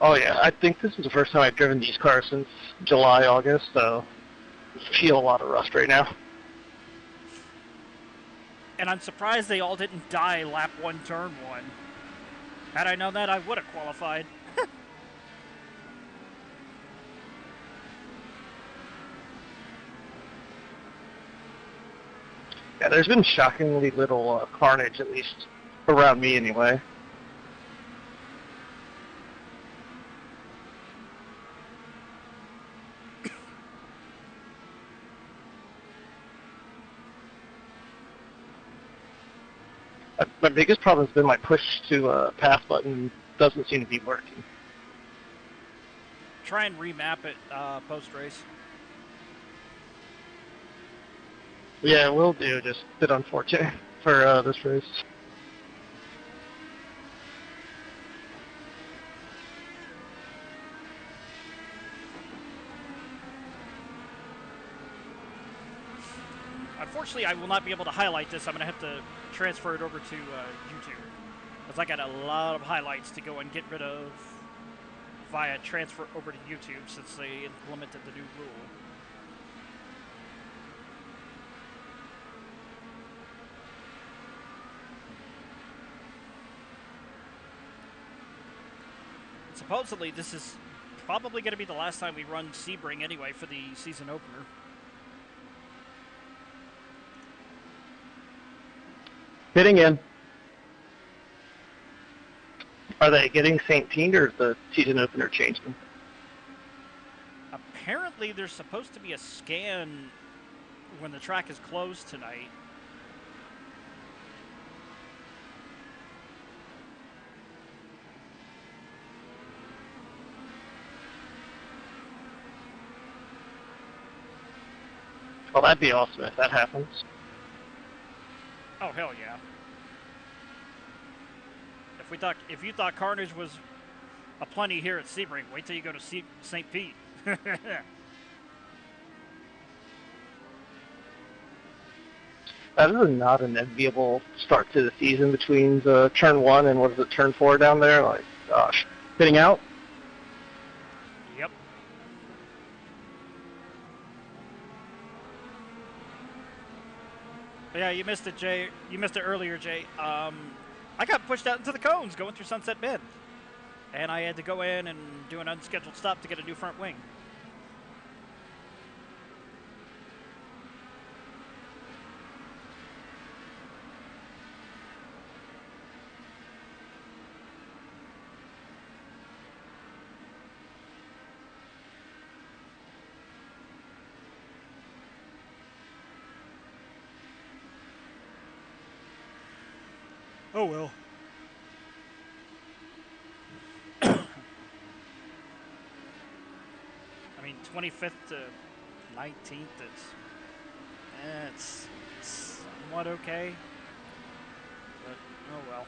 Oh yeah, I think this is the first time I've driven these cars since July, August, so I feel a lot of rust right now.
And I'm surprised they all didn't die lap 1, turn 1. Had I known that, I would have qualified.
Yeah, there's been shockingly little carnage, at least around me anyway. My biggest problem has been my push to pass button doesn't seem to be working.
Try and remap it post-race.
Yeah, will do. Just a bit unfortunate for this race.
Unfortunately, I will not be able to highlight this. I'm going to have to transfer it over to YouTube. Because I got a lot of highlights to go and get rid of via transfer over to YouTube since they implemented the new rule. And supposedly, this is probably going to be the last time we run Sebring anyway for the season opener.
Hitting in. Are they getting St. Pete, or is the season opener changing?
Apparently, there's supposed to be a scan when the track is closed tonight.
Well, that'd be awesome if that happens.
Oh, hell yeah. If you thought carnage was aplenty here at Sebring, wait till you go to St. Pete.
That is not an enviable start to the season between the turn 1 and what is it, turn 4 down there? Like, gosh. Hitting out?
Yep. Yeah, you missed it, Jay. You missed it earlier, Jay. I got pushed out into the cones going through Sunset Bend. And I had to go in and do an unscheduled stop to get a new front wing. Oh well. I mean, 25th to 19th, it's somewhat okay. But, oh well.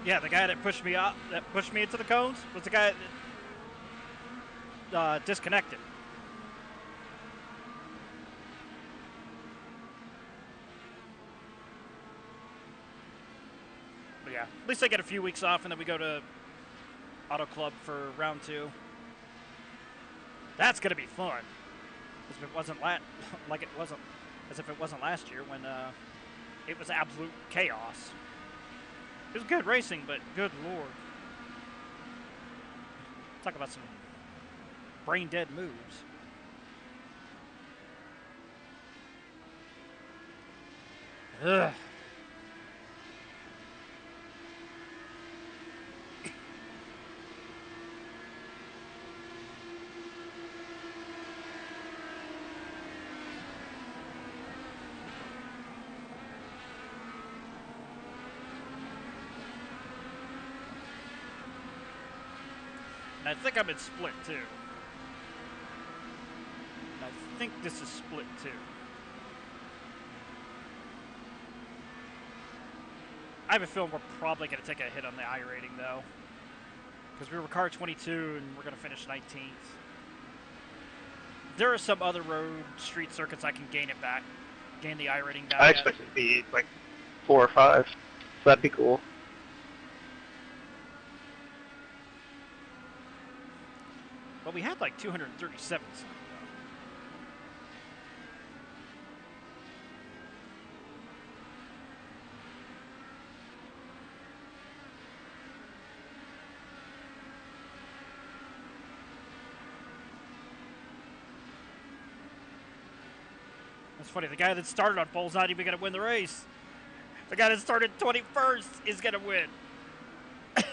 Yeah, the guy that pushed me into the cones, was the guy that disconnected. But yeah, at least I get a few weeks off, and then we go to Auto Club for round 2. That's gonna be fun. As if it wasn't as if it wasn't last year when it was absolute chaos. It was good racing, but good lord. Talk about some brain dead moves. Ugh. And I think I'm in split too. And I think this is split too. I have a feeling we're probably going to take a hit on the I rating though. Because we were car 22 and we're going to finish 19th. There are some other road street circuits I can gain the I rating back.
I expect it to be like 4 or 5. So that'd be cool.
But we had like 237 something. That's funny. The guy that started on pole's not even going to win the race. The guy that started 21st is going to win. And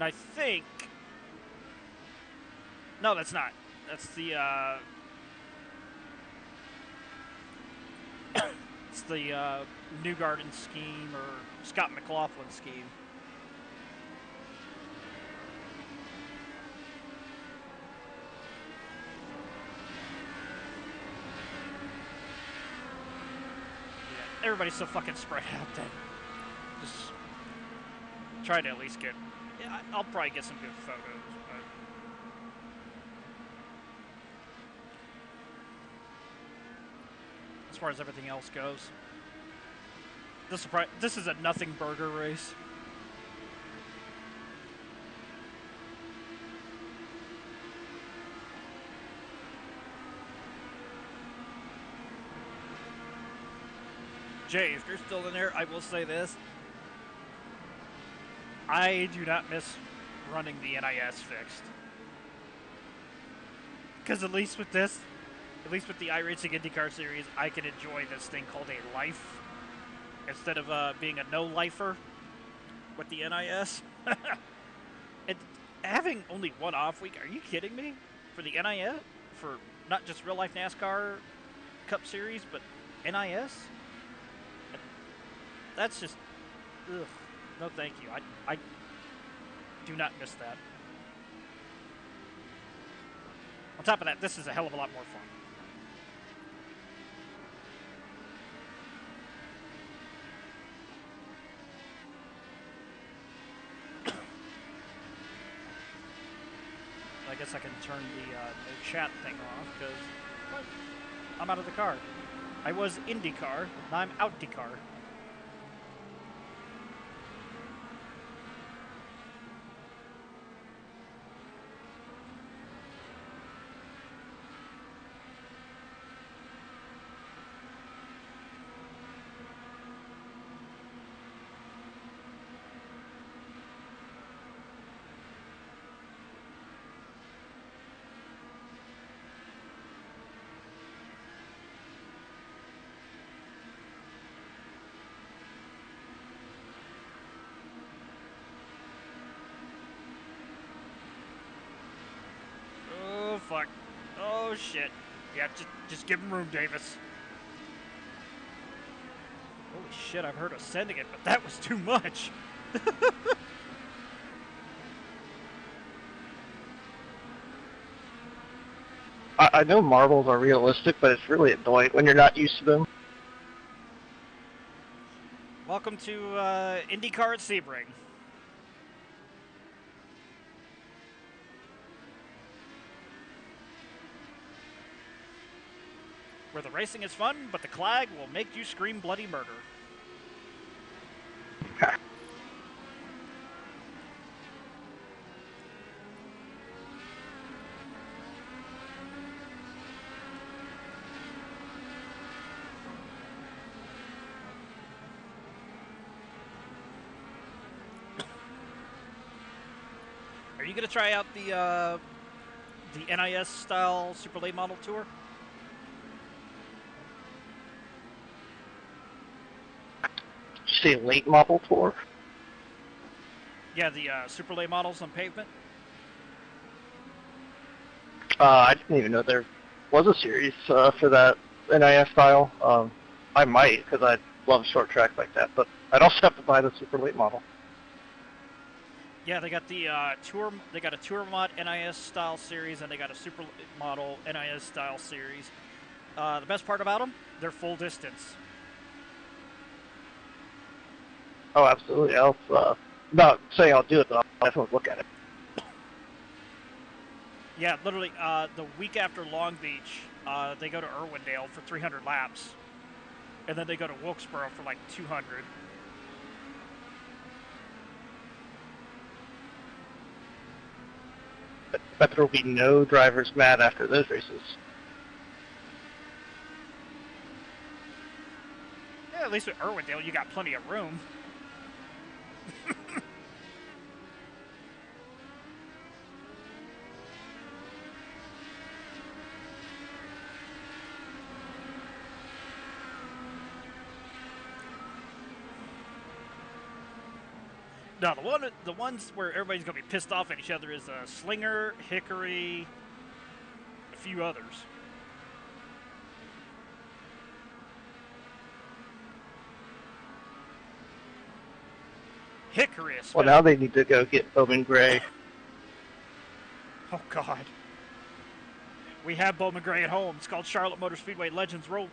I think... No, that's not. That's the, it's the, New Garden scheme, or Scott McLaughlin scheme. Yeah, everybody's so fucking spread out then. Just try to at least get... Yeah, I'll probably get some good photos, but... As far as everything else goes. This is a nothing burger race. Jay, if you're still in there, I will say this. I do not miss running the NIS fixed. Because at least with this, at least with the iRacing IndyCar Series, I can enjoy this thing called a life instead of being a no-lifer with the NIS. And having only one off week, are you kidding me? For the NIS? For not just real-life NASCAR Cup Series, but NIS? That's just... Ugh. No, thank you. Do not miss that. On top of that, this is a hell of a lot more fun. I guess I can turn the no chat thing off because I'm out of the car. I was IndyCar, now I'm out the car. Oh, fuck. Oh, shit. Yeah, just give him room, Davis. Holy shit, I've heard of sending it, but that was too much.
I know marbles are realistic, but it's really annoying when you're not used to them.
Welcome to IndyCar at Sebring. Where the racing is fun, but the clag will make you scream bloody murder. Are you going to try out the NIS style Super Late Model Tour?
Say late model tour.
Yeah, the Super Late models on pavement.
I didn't even know there was a series for that NIS style. I might, because I love short track like that, but I'd also have to buy the super late model.
Yeah, they got the tour. They got a tour mod NIS style series, and they got a super model NIS style series. The best part about them, they're full distance.
Oh, absolutely. I'll not saying I'll do it, but I'll definitely look at it.
Yeah, literally, the week after Long Beach, they go to Irwindale for 300 laps, and then they go to Wilkesboro for like 200.
Bet there will be no drivers mad after those races.
Yeah, at least with Irwindale, you got plenty of room. No, the ones where everybody's gonna be pissed off at each other is Slinger, Hickory, a few others. Hickory, especially.
Well, now they need to go get Bowman Gray.
Oh God. We have Bowman Gray at home. It's called Charlotte Motor Speedway Legends Oval.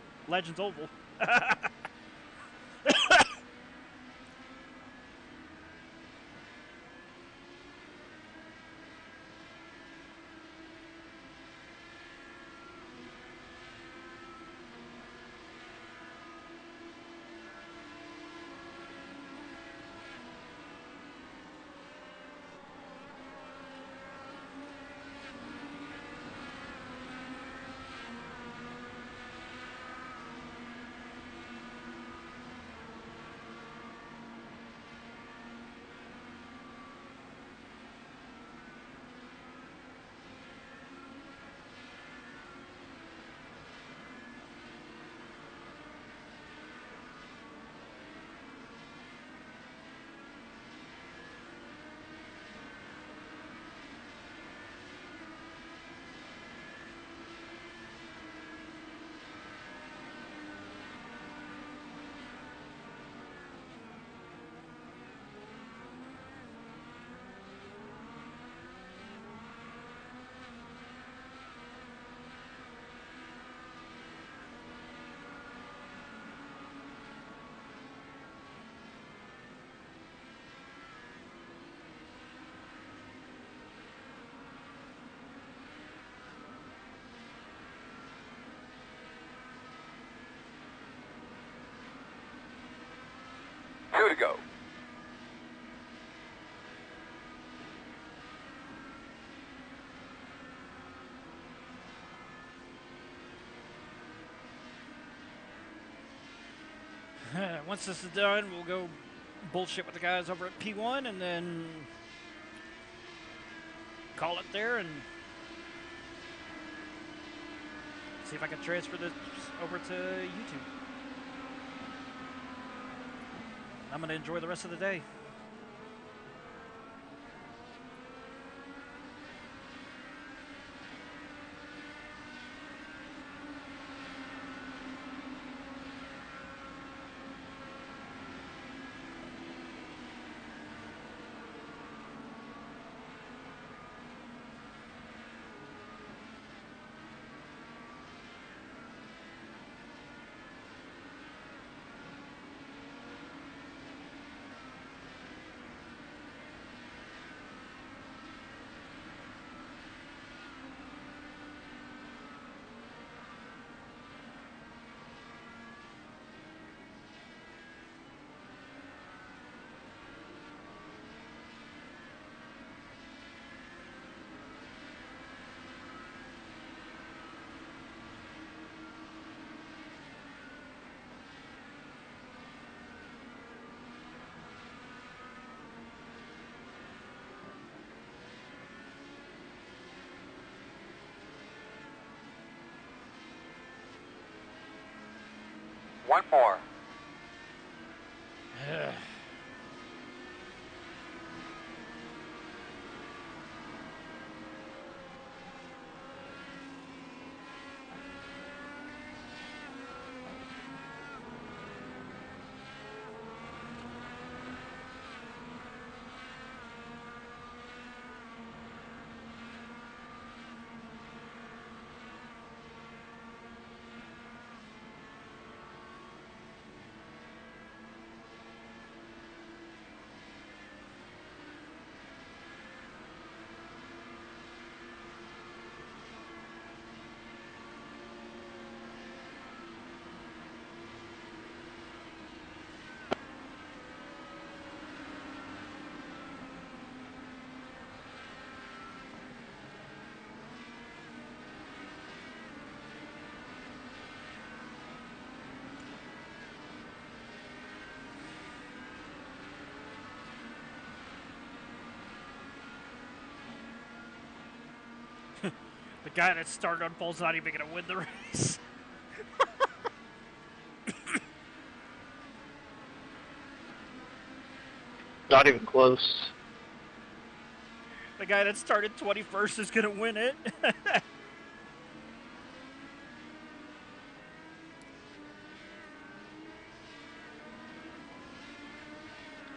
2 to go.
Once this is done, we'll go bullshit with the guys over at P1 and then call it there and see if I can transfer this over to YouTube. I'm going to enjoy the rest of the day.
One more.
The guy that started on pole's not even going to win the race.
Not even close.
The guy that started 21st is going to win it.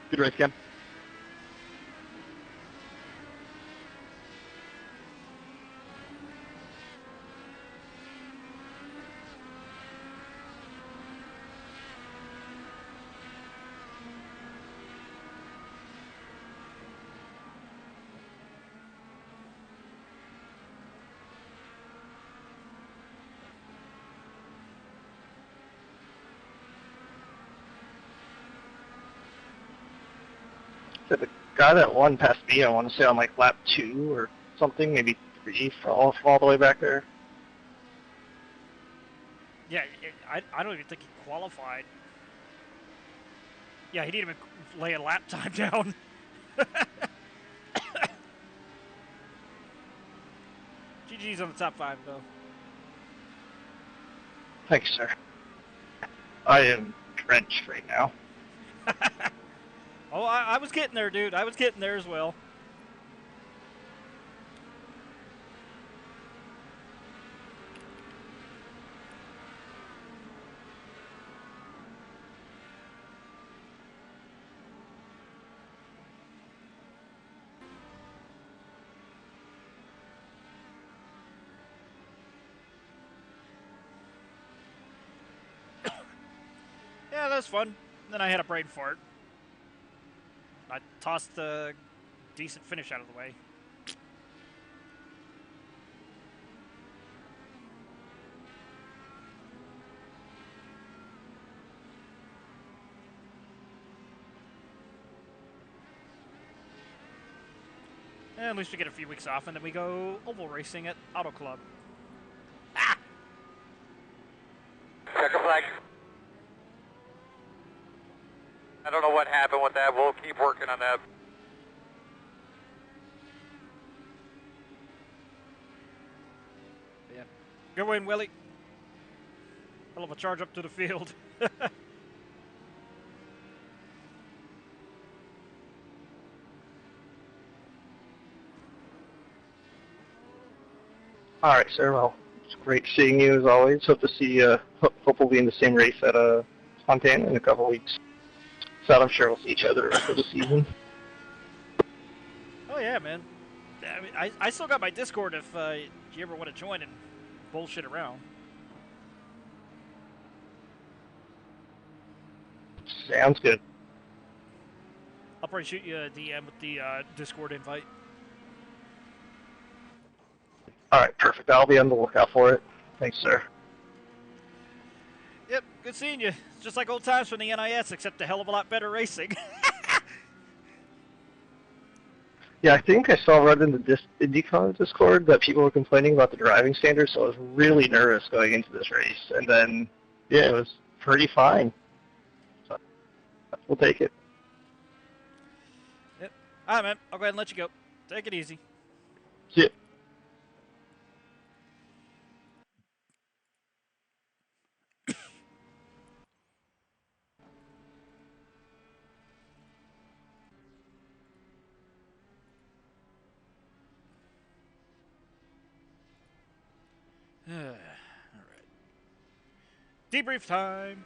Good race, Cam. So the guy that won past me, I want to say on like lap 2 or something, maybe 3 for all the way back there.
Yeah, I don't even think he qualified. Yeah, he didn't even lay a lap time down. GG's on the top 5, though.
Thanks, sir. I am drenched right now.
Oh, I was getting there, dude. I was getting there as well. Yeah, that was fun. Then I had a brain fart. I tossed the decent finish out of the way. At least we get a few weeks off, and then we go oval racing at Auto Club.
Checker flag. I don't know what happened with that. We'll keep working on that.
Yeah. Go in, Willie. Hell of a charge up to the field.
All right, sir. Well, it's great seeing you as always. Hope to see you. Hope we'll be in the same race at Fontana in a couple weeks. So I'm sure we'll see each other the rest of the season.
Oh yeah, man. I mean, I still got my Discord if you ever want to join and bullshit around.
Sounds good.
I'll probably shoot you a DM with the Discord invite.
All right, perfect. I'll be on the lookout for it. Thanks, sir.
Yep, good seeing you. It's just like old times from the NIS, except a hell of a lot better racing.
Yeah, I think I saw right in the IndyCar Discord that people were complaining about the driving standards, so I was really nervous going into this race. And then, yeah, it was pretty fine. So, we'll take it.
Yep. All right, man. I'll go ahead and let you go. Take it easy.
See ya.
All right. Debrief time.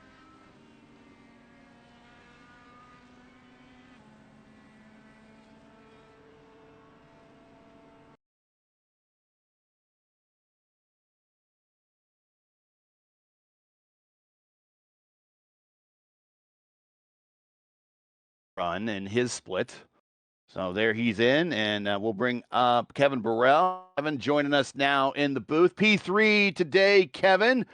Run in his split. So there he's in, and we'll bring up Kevin Burrell. Kevin joining us now in the booth. P3 today, Kevin.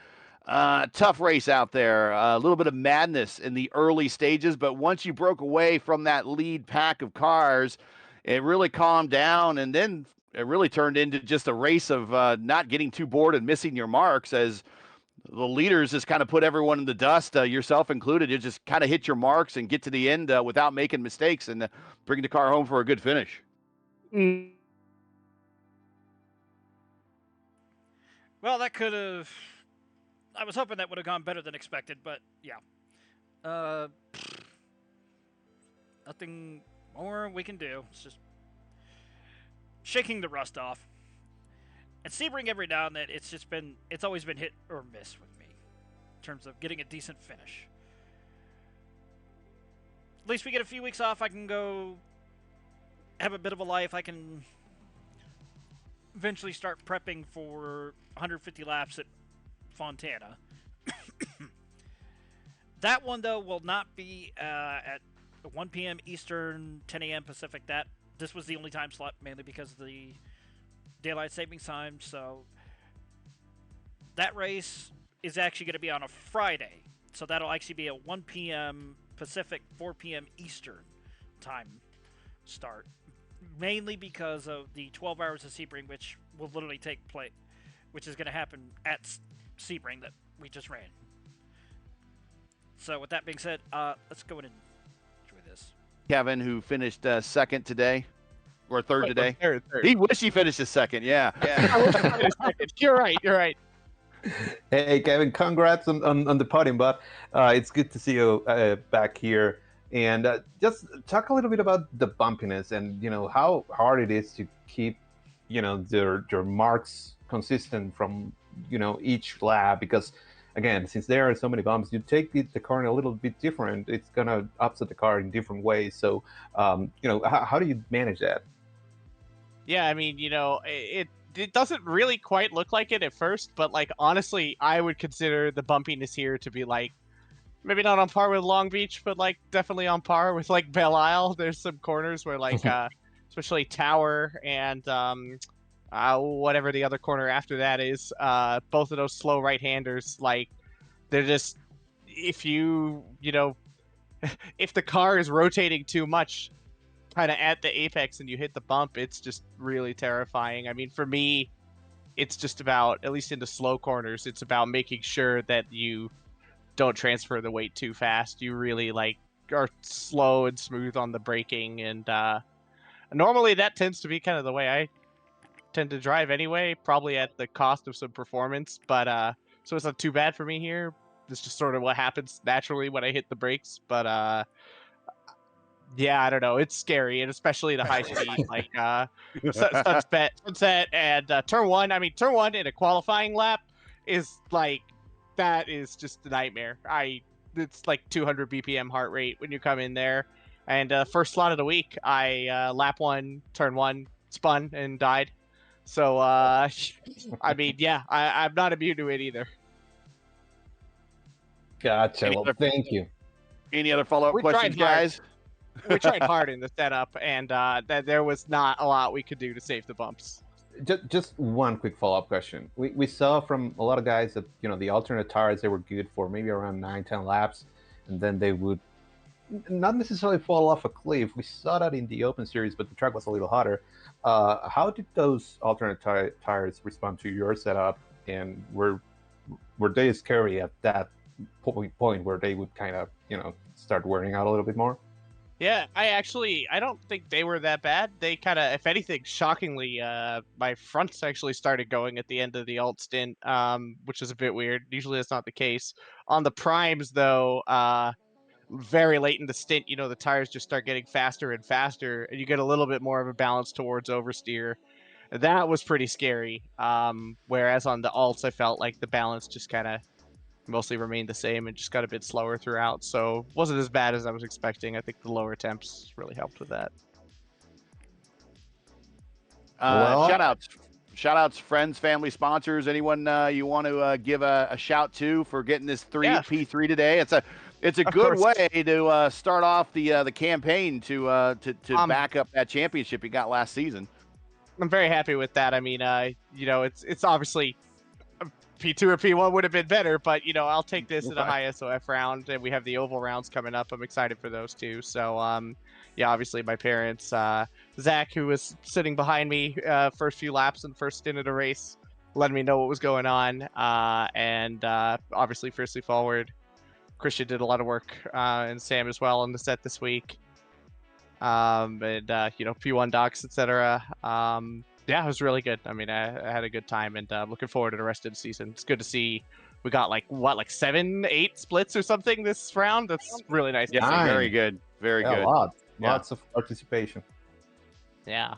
Tough race out there. A little bit of madness in the early stages, but once you broke away from that lead pack of cars, it really calmed down, and then it really turned into just a race of not getting too bored and missing your marks as the leaders just kind of put everyone in the dust, yourself included. You just kind of hit your marks and get to the end without making mistakes and bring the car home for a good finish.
Well, that could have... I was hoping that would have gone better than expected, but yeah. Nothing more we can do. It's just shaking the rust off. And Sebring, every now and then, it's always been hit or miss with me in terms of getting a decent finish. At least we get a few weeks off. I can go have a bit of a life. I can eventually start prepping for 150 laps at Fontana. That one, though, will not be at 1 p.m. Eastern, 10 a.m. Pacific. This was the only time slot, mainly because of the daylight savings time. So that race is actually going to be on a Friday. So that'll actually be a 1 p.m. Pacific, 4 p.m. Eastern time start. Mainly because of the 12 hours of Sebring, which will literally take place, which is going to happen at Sebring that we just ran. So with that being said, let's go in and enjoy this.
Kevin, who finished second today, or third today.
Third.
He wished he finished his second, yeah.
I wish I finished second. You're right.
Hey, Kevin, congrats on the podium, but it's good to see you back here. And just talk a little bit about the bumpiness and, how hard it is to keep, your marks consistent from, each lap. Because, again, since there are so many bumps, you take the car in a little bit different. It's going to upset the car in different ways. So, how do you manage that?
Yeah, I mean, it doesn't really quite look like it at first, but honestly, I would consider the bumpiness here to be maybe not on par with Long Beach, but definitely on par with Belle Isle. There's some corners where especially Tower and whatever the other corner after that is, both of those slow right-handers, they're just, if if the car is rotating too much, kind of at the apex and you hit the bump, it's just really terrifying. I mean, for me, it's just about, at least in the slow corners, it's about making sure that you don't transfer the weight too fast. You really like are slow and smooth on the braking, and normally that tends to be kind of the way I tend to drive anyway, probably at the cost of some performance, but so it's not too bad for me here. It's just sort of what happens naturally when I hit the brakes, but yeah, I don't know. It's scary, and especially the high speed, like sunset and turn one. I mean, turn one in a qualifying lap is like, that is just a nightmare. It's like 200 BPM heart rate when you come in there. And first slot of the week, I lap one, turn one, spun and died. So I mean, yeah, I'm not immune to it either.
Gotcha. Well, thank you.
Any other follow-up questions, guys?
We tried hard in the setup, and that there was not a lot we could do to save the bumps.
Just one quick follow-up question. We saw from a lot of guys that, you know, the alternate tires, they were good for maybe around 9-10 laps, and then they would not necessarily fall off a cliff. We saw that in the Open Series, but the track was a little hotter. How did those alternate tires respond to your setup, and were they scary at that point where they would kind of, you know, start wearing out a little bit more?
Yeah, I don't think they were that bad. They kind of, if anything, shockingly, my fronts actually started going at the end of the alt stint, which is a bit weird. Usually that's not the case. On the primes, though, very late in the stint, you know, the tires just start getting faster and faster, and you get a little bit more of a balance towards oversteer. That was pretty scary. Whereas on the alts, I felt like the balance just kind of mostly remained the same and just got a bit slower throughout. So wasn't as bad as I was expecting. I think the lower temps really helped with that.
Shout outs, friends, family, sponsors. Anyone you want to give a shout to for getting this P3 today? It's a good way to start off the campaign to back up that championship you got last season.
I'm very happy with that. I mean, you know, it's obviously P2 or P1 would have been better, but you know, I'll take this in a high SOF round, and we have the oval rounds coming up. I'm excited for those too. So yeah, obviously my parents, Zach, who was sitting behind me first few laps in the first stint of the race, letting me know what was going on, and obviously Fiercely Forward, Christian did a lot of work, and Sam as well on the set this week, and you know, P1 docs, etc. Yeah, it was really good. I mean, I had a good time, and looking forward to the rest of the season. It's good to see we got like 7-8 splits or something this round. That's really nice.
Yeah, very good, very good.
Lots of participation.
Yeah.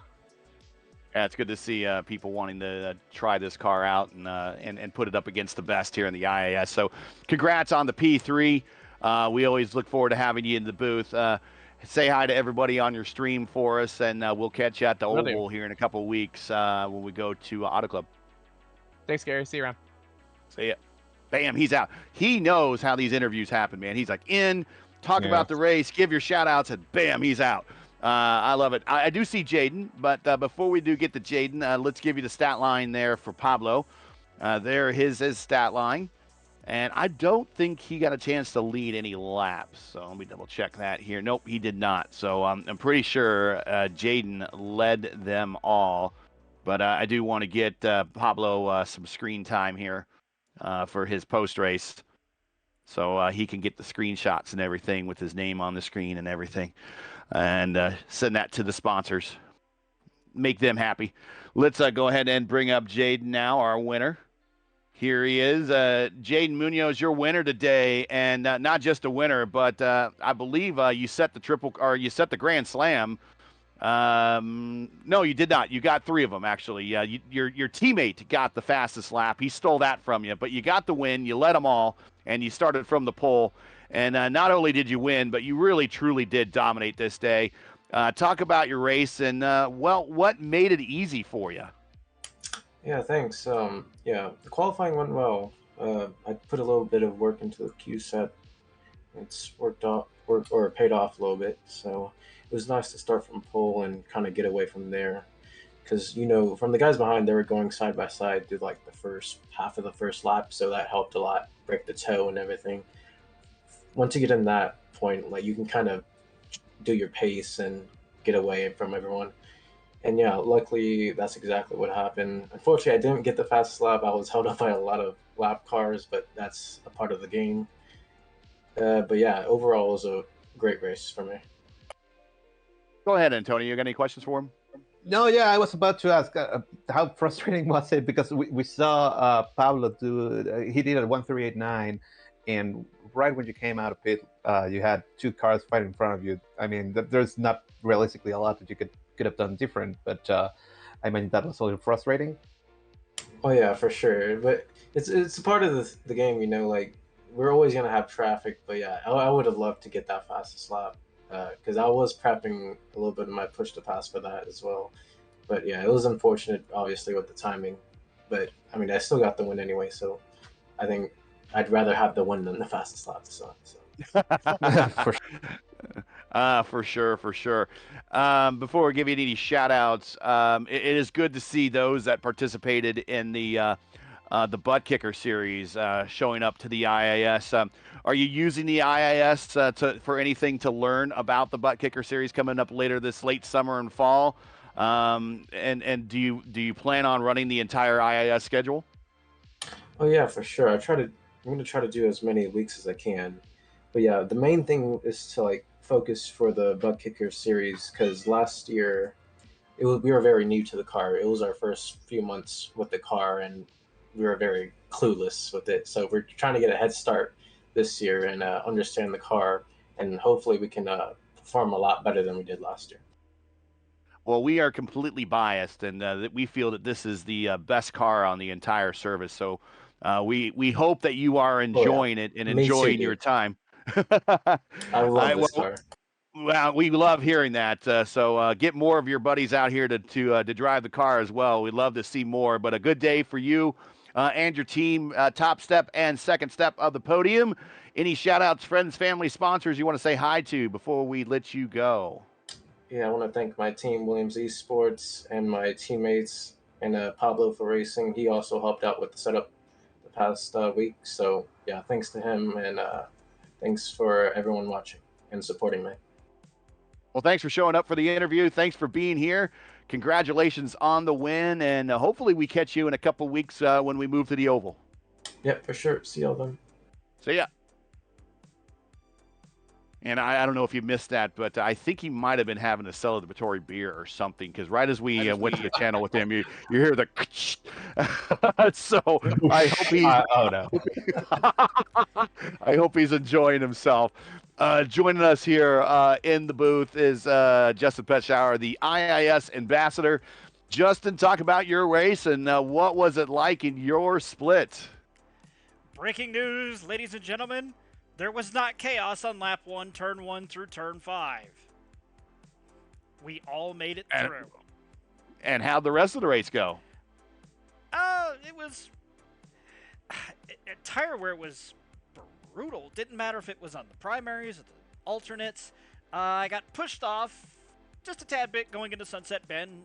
Yeah, it's good to see people wanting to try this car out and put it up against the best here in the IAS. So, congrats on the P3. We always look forward to having you in the booth. Say hi to everybody on your stream for us, and we'll catch you at the Oval here in a couple of weeks when we go to Auto Club.
Thanks, Gary. See you around.
See ya. Bam, he's out. He knows how these interviews happen, man. He's like, talk about the race, give your shout-outs, and bam, he's out. I love it. I do see Jaden, but before we do get to Jaden, let's give you the stat line there for Pablo. There his stat line. And I don't think he got a chance to lead any laps. So let me double check that here. Nope, he did not. So I'm pretty sure Jaden led them all. But I do want to get Pablo some screen time here for his post-race. So he can get the screenshots and everything with his name on the screen and everything. And send that to the sponsors. Make them happy. Let's go ahead and bring up Jaden now, our winner. Here he is, Jaden Munoz, your winner today, and not just a winner, but I believe you set the Grand Slam. No, you did not. You got 3 of them actually. Your teammate got the fastest lap. He stole that from you, but you got the win. You led them all, and you started from the pole. And not only did you win, but you really truly did dominate this day. Talk about your race and what made it easy for you?
Yeah, thanks. Yeah, the qualifying went well. I put a little bit of work into the Q set. It's paid off a little bit. So it was nice to start from pole and kind of get away from there. Because, you know, from the guys behind, they were going side by side through like the first half of the first lap. So that helped a lot, break the toe and everything. Once you get in that point, like you can kind of do your pace and get away from everyone. And yeah, luckily that's exactly what happened. Unfortunately, I didn't get the fastest lap. I was held up by a lot of lap cars, but that's a part of the game. But yeah, overall, it was a great race for me.
Go ahead, Antonio. You got any questions for him?
No, yeah, I was about to ask how frustrating was it, because we saw Pablo do he did a 1389, and right when you came out of pit, you had two cars right in front of you. I mean, there's not realistically a lot that you could have done different, but I mean that was a little frustrating.
Oh yeah, for sure. But it's a part of the game, you know. Like we're always gonna have traffic, but yeah, I would have loved to get that fastest lap because I was prepping a little bit of my push to pass for that as well. But yeah, it was unfortunate, obviously, with the timing. But I mean, I still got the win anyway, so I think I'd rather have the win than the fastest lap. So.
For
For sure. Before we give you any shout outs, it is good to see those that participated in the Butt Kicker series showing up to the IAS. Are you using the IAS for anything to learn about the Butt Kicker series coming up later this late summer and fall? And do you plan on running the entire IAS schedule?
Oh yeah, for sure. I'm gonna try to do as many weeks as I can. But yeah, the main thing is to like focus for the Butt Kicker series because last year we were very new to the car. It was our first few months with the car, and we were very clueless with it. So we're trying to get a head start this year and understand the car, and hopefully we can perform a lot better than we did last year.
Well, we are completely biased, and we feel that this is the best car on the entire service. So we hope that you are enjoying it and enjoying your time.
I love this car.
Well, we love hearing that. So get more of your buddies out here to drive the car as well. We'd love to see more. But a good day for you and your team, top step and second step of the podium. Any shout outs, friends, family, sponsors you want to say hi to before we let you go?
Yeah, I want to thank my team, Williams Esports, and my teammates, and Pablo for racing. He also helped out with the setup the past week. So yeah, thanks to him, and thanks for everyone watching and supporting me.
Well, thanks for showing up for the interview. Thanks for being here. Congratulations on the win, and hopefully we catch you in a couple weeks when we move to the Oval.
Yep, for sure. See y'all then.
See ya. And I don't know if you missed that, but I think he might have been having a celebratory beer or something, because right as we went to the channel with him, you hear the so I hope he's I hope he's enjoying himself. Joining us here in the booth is Justin Petschauer, the IIS ambassador. Justin, talk about your race and what was it like in your split?
Breaking news, ladies and gentlemen. There was not chaos on lap 1, turn 1 through turn 5. We all made it through.
And how'd the rest of the race go?
It was a tire where it was brutal. Didn't matter if it was on the primaries or the alternates. I got pushed off just a tad bit going into Sunset Bend.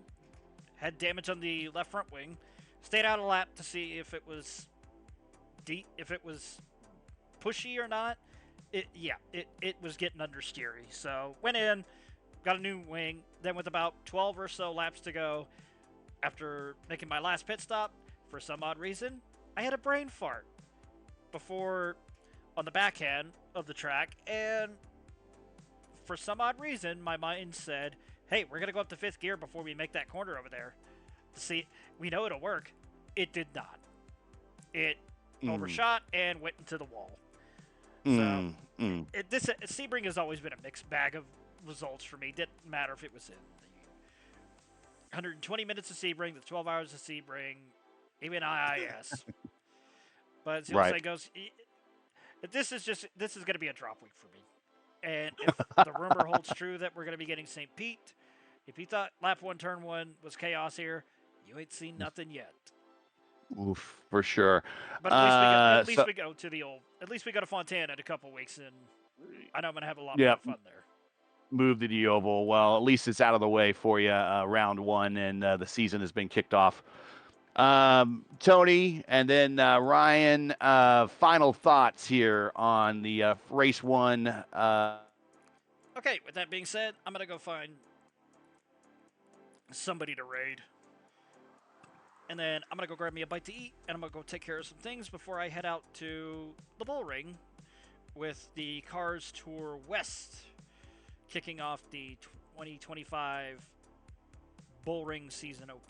Had damage on the left front wing. Stayed out a lap to see if it was deep, if it was pushy or not. It was getting understeery. So went in, got a new wing. Then with about 12 or so laps to go, after making my last pit stop, for some odd reason, I had a brain fart before on the backhand of the track, and for some odd reason, my mind said, "Hey, we're gonna go up to 5th gear before we make that corner over there. See, we know it'll work." It did not. It overshot and went into the wall. So Sebring has always been a mixed bag of results for me. Didn't matter if it was in the 120 minutes of Sebring, the 12 hours of Sebring, even IIS. But as the old saying goes, this is going to be a drop week for me. And if the rumor holds true that we're going to be getting St. Pete, if you thought lap 1, turn 1 was chaos here, you ain't seen nothing yet.
Oof, for sure.
But at least we go to Fontana in a couple weeks, and I know I'm going to have a lot more fun there.
Move to the Oval. Well, at least it's out of the way for you, round 1, and the season has been kicked off. Tony, and then Ryan, final thoughts here on the race 1.
Okay, with that being said, I'm going to go find somebody to raid. And then I'm going to go grab me a bite to eat, and I'm going to go take care of some things before I head out to the bull ring with the Cars Tour West, kicking off the 2025 bull ring season opener.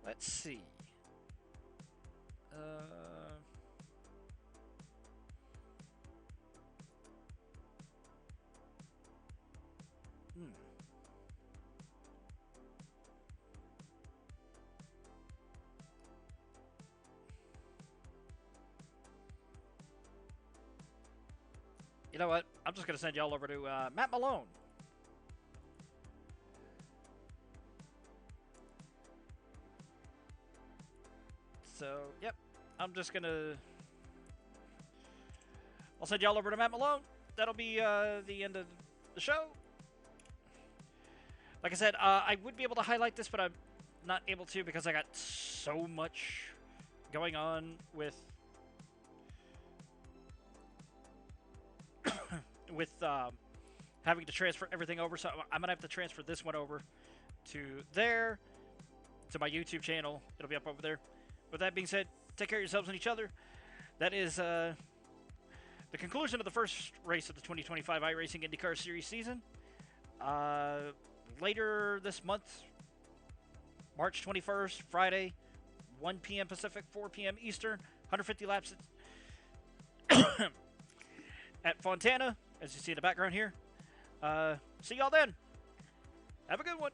Let's see. You know what? I'm just going to send y'all over to Matt Malone. So, yep. I'm just going to... I'll send y'all over to Matt Malone. That'll be the end of the show. Like I said, I would be able to highlight this, but I'm not able to because I got so much going on with having to transfer everything over. So I'm going to have to transfer this one over to there, to my YouTube channel. It'll be up over there. With that being said, take care of yourselves and each other. That is the conclusion of the first race of the 2025 iRacing IndyCar Series season. Later this month, March 21st, Friday, 1 p.m. Pacific, 4 p.m. Eastern, 150 laps at Fontana, as you see in the background here. See y'all then. Have a good one.